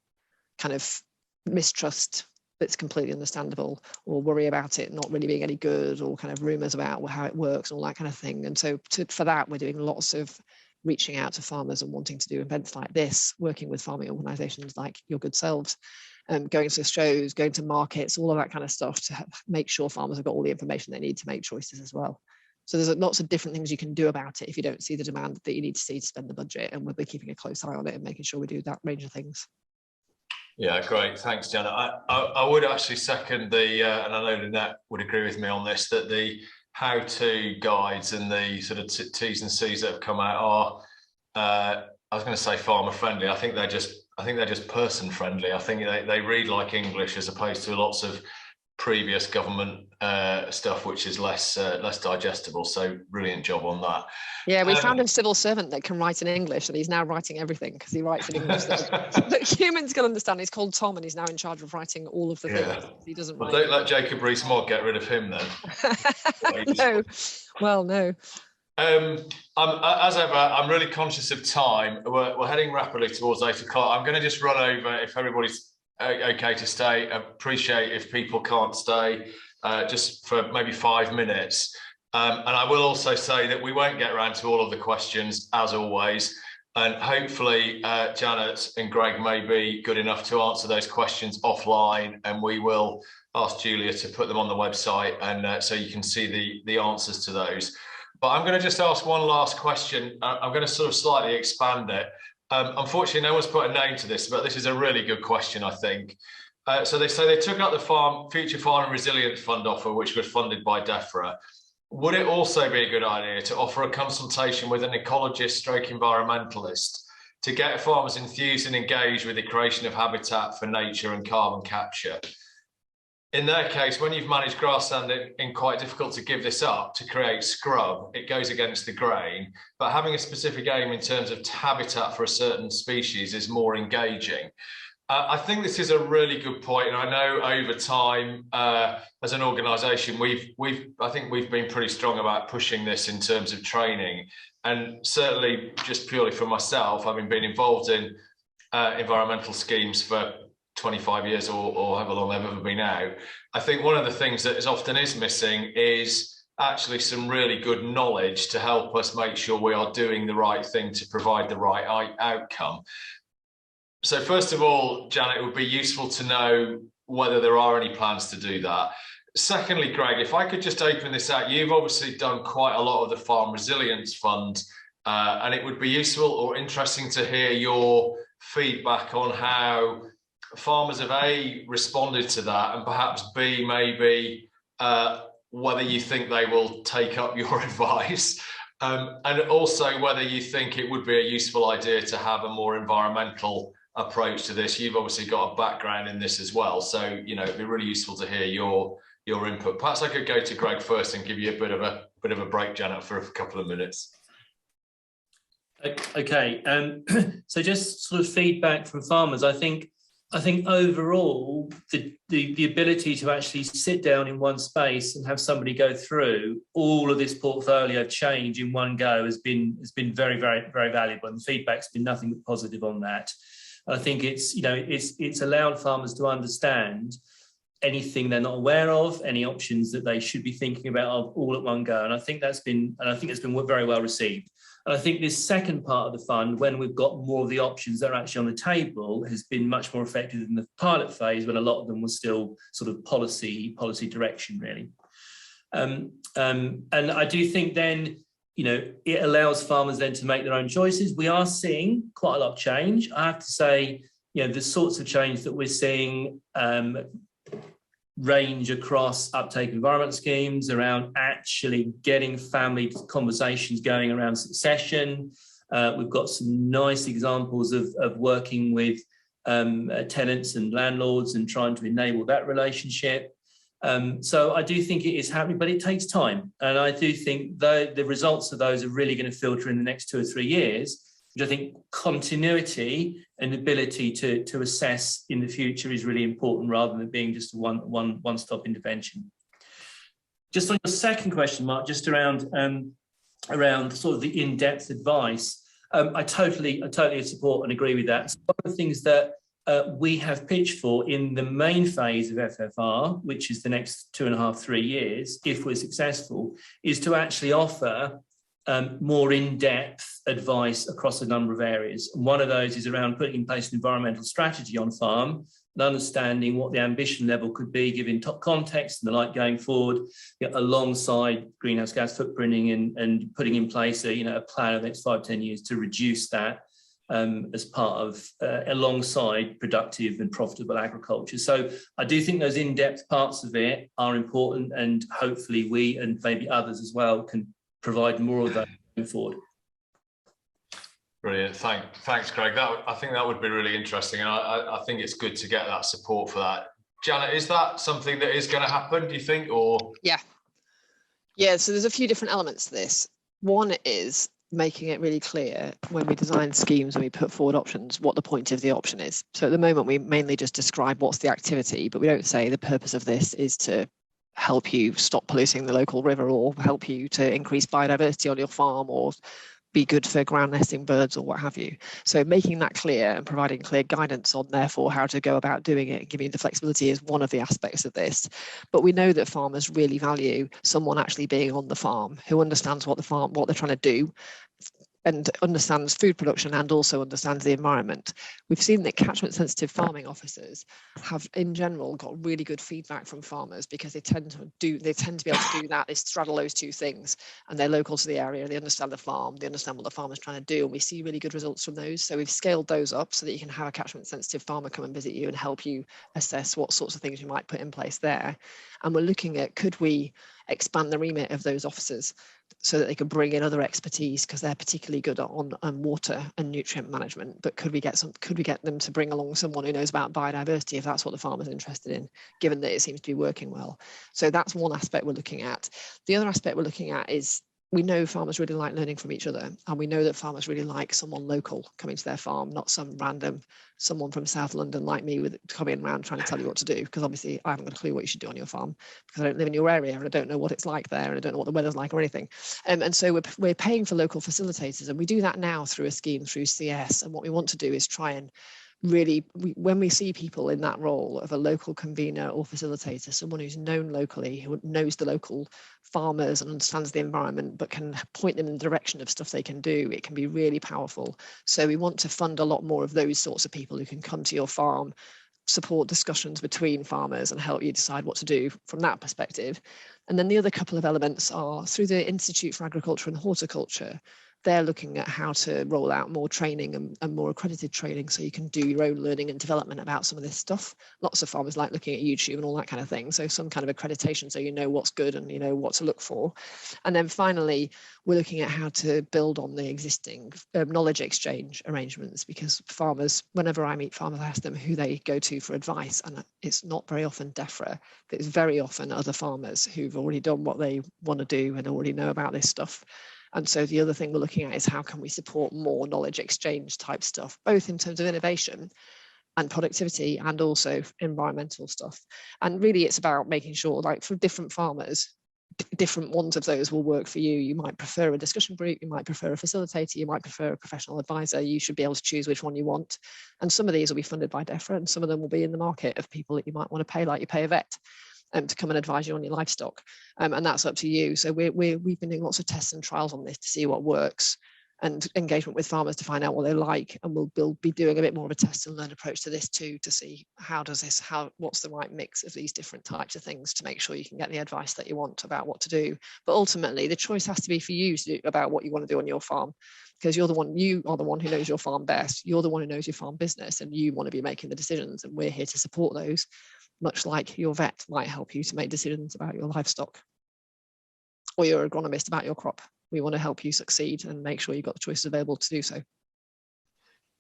kind of mistrust that's completely understandable, or worry about it not really being any good, or kind of rumours about how it works and all that kind of thing. And so for that, we're doing lots of reaching out to farmers and wanting to do events like this, working with farming organisations like your good selves, going to shows, going to markets, all of that kind of stuff to make sure farmers have got all the information they need to make choices as well. So there's lots of different things you can do about it if you don't see the demand that you need to see to spend the budget, and we'll be keeping a close eye on it and making sure we do that range of things. Yeah, great. Thanks, Janet. I would actually second and I know Lynette would agree with me on this, that the how-to guides and the sort of T's and C's that have come out are, I was going to say farmer friendly. I think they're just person friendly. I think they read like English, as opposed to lots of previous government stuff, which is less digestible. So brilliant job on that. Yeah, we found a civil servant that can write in English, and he's now writing everything because he writes in English that humans can understand. He's called Tom, and he's now in charge of writing all of the things. He doesn't. Well, don't let Jacob Rees-Mogg get rid of him then. No, well, no. As ever, I'm really conscious of time. We're heading rapidly towards 8 o'clock. I'm going to just run over, if everybody's okay to stay. Appreciate if people can't stay, just for maybe 5 minutes. And I will also say that we won't get around to all of the questions, as always. And hopefully Janet and Greg may be good enough to answer those questions offline, and we will ask Julia to put them on the website, and so you can see the answers to those. But I'm going to just ask one last question. I'm going to sort of slightly expand it. Unfortunately, no one's put a name to this, but this is a really good question, I think. So they say they took out the Future Farm and Resilience Fund offer, which was funded by DEFRA. Would it also be a good idea to offer a consultation with an ecologist/environmentalist to get farmers enthused and engaged with the creation of habitat for nature and carbon capture. In their case, when you've managed grassland and quite difficult to give this up to create scrub, it goes against the grain. But having a specific aim in terms of habitat for a certain species is more engaging. I think this is a really good point, and I know over time, as an organisation, I think we've been pretty strong about pushing this in terms of training, and certainly just purely for myself, having been involved in environmental schemes for 25 years or however long I've ever been out. I think one of the things that often is missing is actually some really good knowledge to help us make sure we are doing the right thing to provide the right outcome. So first of all, Janet, it would be useful to know whether there are any plans to do that. Secondly, Greg, if I could just open this out, you've obviously done quite a lot of the Farm Resilience Fund, and it would be useful or interesting to hear your feedback on how farmers have A, responded to that, and perhaps B, maybe whether you think they will take up your advice, and also whether you think it would be a useful idea to have a more environmental approach to this. You've obviously got a background in this as well, so you know it'd be really useful to hear your input. Perhaps I could go to Greg first and give you a bit of a break, Janet, for a couple of minutes. Okay, so just sort of feedback from farmers. I think overall the ability to actually sit down in one space and have somebody go through all of this portfolio change in one go has been very, very, very valuable, and the feedback's been nothing but positive on that. I think it's allowed farmers to understand anything they're not aware of, any options that they should be thinking about all at one go, and I think it's been very well received. And I think this second part of the fund, when we've got more of the options that are actually on the table, has been much more effective than the pilot phase, when a lot of them were still sort of policy direction, really. And I do think then, it allows farmers then to make their own choices. We are seeing quite a lot of change. I have to say, the sorts of change that we're seeing range across uptake environment schemes, around actually getting family conversations going around succession. We've got some nice examples of working with tenants and landlords and trying to enable that relationship. So I do think it is happening, but it takes time. And I do think the results of those are really going to filter in the next 2 or 3 years, which I think continuity and ability to assess in the future is really important, rather than being just a one-stop intervention. Just on your second question, Mark, just around sort of the in-depth advice, I totally support and agree with that. So one of the things that we have pitched for in the main phase of FFR, which is the next 2.5-3 years, if we're successful, is to actually offer more in-depth advice across a number of areas. And one of those is around putting in place an environmental strategy on farm and understanding what the ambition level could be, given top context and the like going forward, alongside greenhouse gas footprinting and putting in place a plan of the next 5-10 years to reduce that as part of alongside productive and profitable agriculture. So I do think those in-depth parts of it are important, and hopefully we and maybe others as well can provide more of that going forward. Brilliant. Thanks, Greg. I think that would be really interesting, and I think it's good to get that support for that. Janet, is that something that is going to happen, do you think, or? Yeah, so there's a few different elements to this. One is making it really clear when we design schemes and we put forward options what the point of the option is. So at the moment we mainly just describe what's the activity, but we don't say the purpose of this is to help you stop polluting the local river, or help you to increase biodiversity on your farm, or be good for ground nesting birds, or what have you. So making that clear and providing clear guidance on therefore how to go about doing it and giving you the flexibility is one of the aspects of this. But we know that farmers really value someone actually being on the farm who understands what they're trying to do, and understands food production and also understands the environment. We've seen that catchment sensitive farming officers have in general got really good feedback from farmers, because they tend to be able to do that. They straddle those two things, and they're local to the area, they understand the farm, they understand what the farmer's trying to do, and we see really good results from those. So we've scaled those up so that you can have a catchment sensitive farmer come and visit you and help you assess what sorts of things you might put in place there. And we're looking at, could we expand the remit of those officers so that they can bring in other expertise, because they're particularly good on water and nutrient management. But could we get them to bring along someone who knows about biodiversity if that's what the farmer's interested in, given that it seems to be working well? So that's one aspect we're looking at. The other aspect we're looking at is, we know farmers really like learning from each other, and we know that farmers really like someone local coming to their farm, not some random someone from South London like me with coming around trying to tell you what to do, because obviously I haven't got a clue what you should do on your farm, because I don't live in your area and I don't know what it's like there, and I don't know what the weather's like or anything. And so we're paying for local facilitators, and we do that now through a scheme through CS. And what we want to do is try and really, when we see people in that role of a local convener or facilitator, someone who's known locally, who knows the local farmers and understands the environment, but can point them in the direction of stuff they can do, it can be really powerful. So we want to fund a lot more of those sorts of people who can come to your farm, support discussions between farmers and help you decide what to do from that perspective. And then the other couple of elements are through the Institute for Agriculture and Horticulture. They're looking at how to roll out more training and more accredited training, so you can do your own learning and development about some of this stuff. Lots of farmers like looking at YouTube and all that kind of thing. So some kind of accreditation, so you know what's good and you know what to look for. And then finally, we're looking at how to build on the existing knowledge exchange arrangements, because farmers, whenever I meet farmers, I ask them who they go to for advice, and it's not very often DEFRA. It's very often other farmers who've already done what they want to do and already know about this stuff. And so the other thing we're looking at is how can we support more knowledge exchange type stuff, both in terms of innovation and productivity and also environmental stuff. And really it's about making sure, like, for different farmers, different ones of those will work for you. You might prefer a discussion group, you might prefer a facilitator, you might prefer a professional advisor. You should be able to choose which one you want. And some of these will be funded by DEFRA, and some of them will be in the market of people that you might want to pay, like you pay a vet. To come and advise you on your livestock, and that's up to you. So we've been doing lots of tests and trials on this to see what works, and engagement with farmers to find out what they like. And we'll be doing a bit more of a test and learn approach to this too, to see what's the right mix of these different types of things to make sure you can get the advice that you want about what to do. But ultimately, the choice has to be for you to do about what you want to do on your farm, because you are the one who knows your farm best. You're the one who knows your farm business, and you want to be making the decisions, and we're here to support those. Much like your vet might help you to make decisions about your livestock, or your agronomist about your crop. We want to help you succeed and make sure you've got the choices available to do so.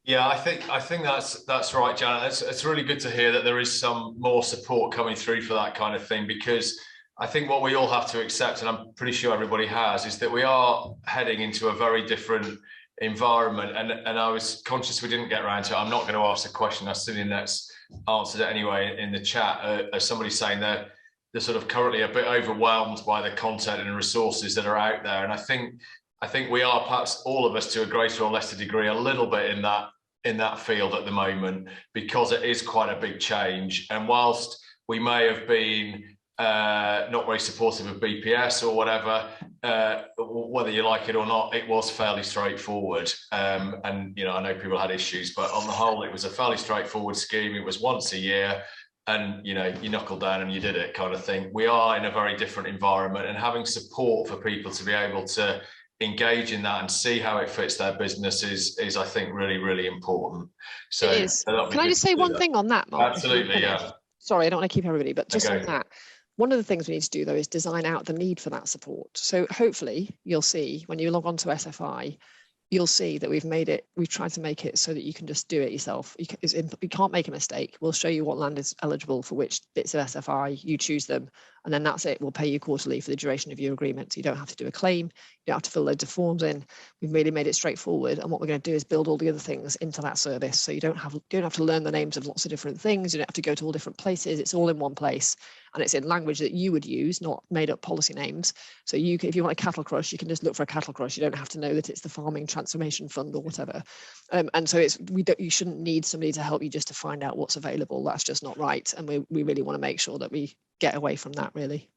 Yeah, I think that's right, Janet. It's really good to hear that there is some more support coming through for that kind of thing, because I think what we all have to accept, and I'm pretty sure everybody has, is that we are heading into a very different environment. And I was conscious we didn't get around to it. I'm not going to ask the question. I've seen Lynette's answered it anyway in the chat, as somebody saying they're sort of currently a bit overwhelmed by the content and resources that are out there. And I think we are, perhaps all of us to a greater or lesser degree, a little bit in that field at the moment, because it is quite a big change. And whilst we may have been not very supportive of BPS or whatever, whether you like it or not, it was fairly straightforward. And you know, I know people had issues, but on the whole, it was a fairly straightforward scheme. It was once a year, and you know, you knuckled down and you did it, kind of thing. We are in a very different environment, and having support for people to be able to engage in that and see how it fits their business is I think really, really important. So it is. Can I just say one thing on that, Mark? Absolutely, yeah. Sorry, I don't want to keep everybody, but just Okay. on that. One of the things we need to do, though, is design out the need for that support. So hopefully you'll see when you log on to SFI, you'll see that we've tried to make it so that you can just do it yourself. You can't make a mistake. We'll show you what land is eligible for which bits of SFI, you choose them, and then that's it. We'll pay you quarterly for the duration of your agreement. So you don't have to do a claim, you don't have to fill loads of forms in. We've really made it straightforward. And what we're going to do is build all the other things into that service. So you don't have to learn the names of lots of different things. You don't have to go to all different places. It's all in one place. And it's in language that you would use, not made up policy names. So if you want a cattle crush, you can just look for a cattle crush. You don't have to know that it's the Farming Transformation Fund or whatever. And so you shouldn't need somebody to help you just to find out what's available. That's just not right. And we really want to make sure that we get away from that, really.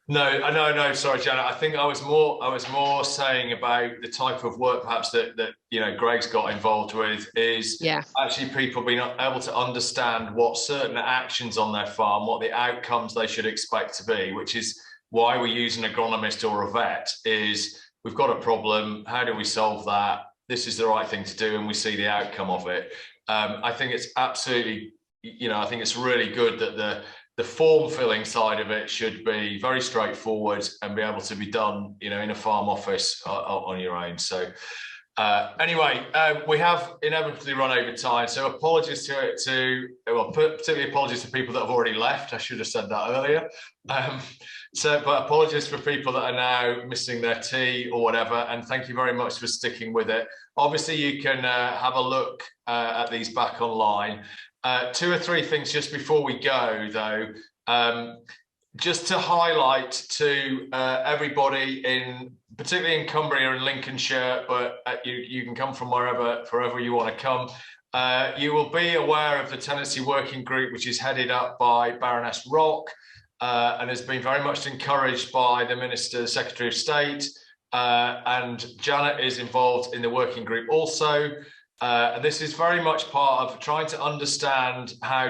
No, sorry, Janet. I think I was more saying about the type of work perhaps that you know Greg's got involved with is actually people being able to understand what certain actions on their farm, what the outcomes they should expect to be, which is why we use an agronomist or a vet. Is we've got a problem, how do we solve that? This is the right thing to do, and we see the outcome of it. I think it's absolutely, you know, I think it's really good that the form filling side of it should be very straightforward and be able to be done, in a farm office on your own. So anyway, we have inevitably run over time. So apologies particularly apologies to people that have already left. I should have said that earlier. But apologies for people that are now missing their tea or whatever. And thank you very much for sticking with it. Obviously, you can have a look at these back online. 2 or 3 things just before we go, though, just to highlight to everybody particularly in Cumbria and Lincolnshire, but you can come from wherever you want to come. You will be aware of the tenancy working group, which is headed up by Baroness Rock and has been very much encouraged by the Minister, Secretary of State, and Janet is involved in the working group also. This is very much part of trying to understand how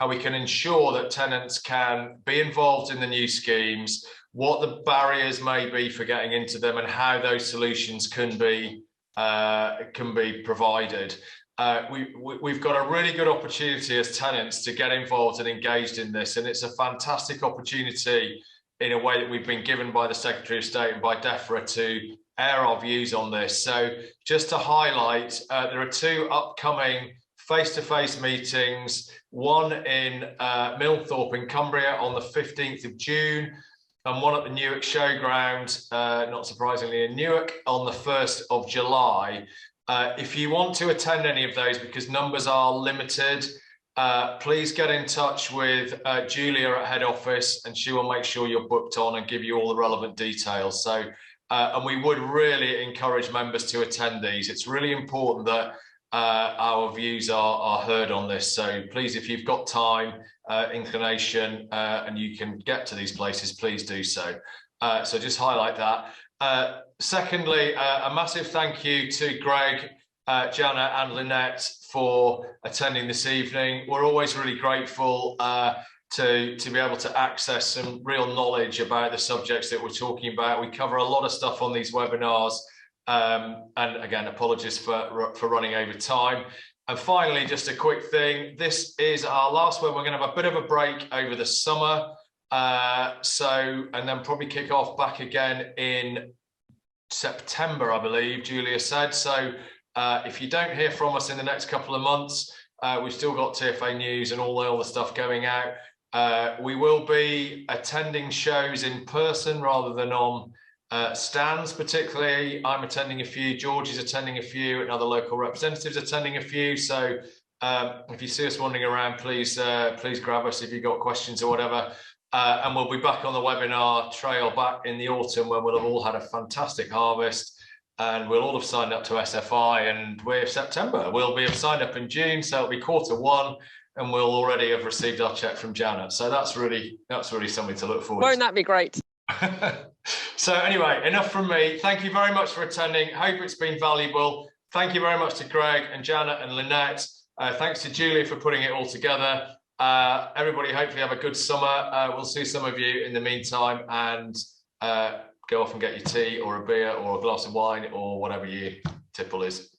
we can ensure that tenants can be involved in the new schemes, what the barriers may be for getting into them, and how those solutions can be provided. We've got a really good opportunity as tenants to get involved and engaged in this, and it's a fantastic opportunity in a way that we've been given by the Secretary of State and by DEFRA to air our views on this. So just to highlight, there are 2 upcoming face-to-face meetings, one in Millthorpe in Cumbria on the 15th of June, and one at the Newark Showground, not surprisingly in Newark, on the 1st of July. If you want to attend any of those, because numbers are limited, please get in touch with Julia at head office, and she will make sure you're booked on and give you all the relevant details. So, and we would really encourage members to attend these. It's really important that our views are heard on this. So please, if you've got time, inclination, and you can get to these places, please do so. So just highlight that. Secondly, a massive thank you to Greg, Janet and Lynette for attending this evening. We're always really grateful to be able to access some real knowledge about the subjects that we're talking about. We cover a lot of stuff on these webinars, and again, apologies for running over time. And finally, just a quick thing, this is our last one. We're going to have a bit of a break over the summer, and then probably kick off back again in September, I believe Julia said. So if you don't hear from us in the next couple of months, we've still got TFA news and all the stuff going out. We will be attending shows in person rather than on stands. Particularly, I'm attending a few, George is attending a few, and other local representatives attending a few. So if you see us wandering around, please grab us if you've got questions or whatever. And we'll be back on the webinar trail back in the autumn, when we'll have all had a fantastic harvest, and we'll all have signed up to SFI, and we're September. We'll be signed up in June, so it'll be Q1, and we'll already have received our check from Janet. So that's really something to look forward to. Won't that be great? So anyway, enough from me. Thank you very much for attending. Hope it's been valuable. Thank you very much to Greg and Janet and Lynette. Thanks to Julia for putting it all together. Everybody, hopefully have a good summer. We'll see some of you in the meantime, and go off and get your tea or a beer or a glass of wine or whatever your tipple is.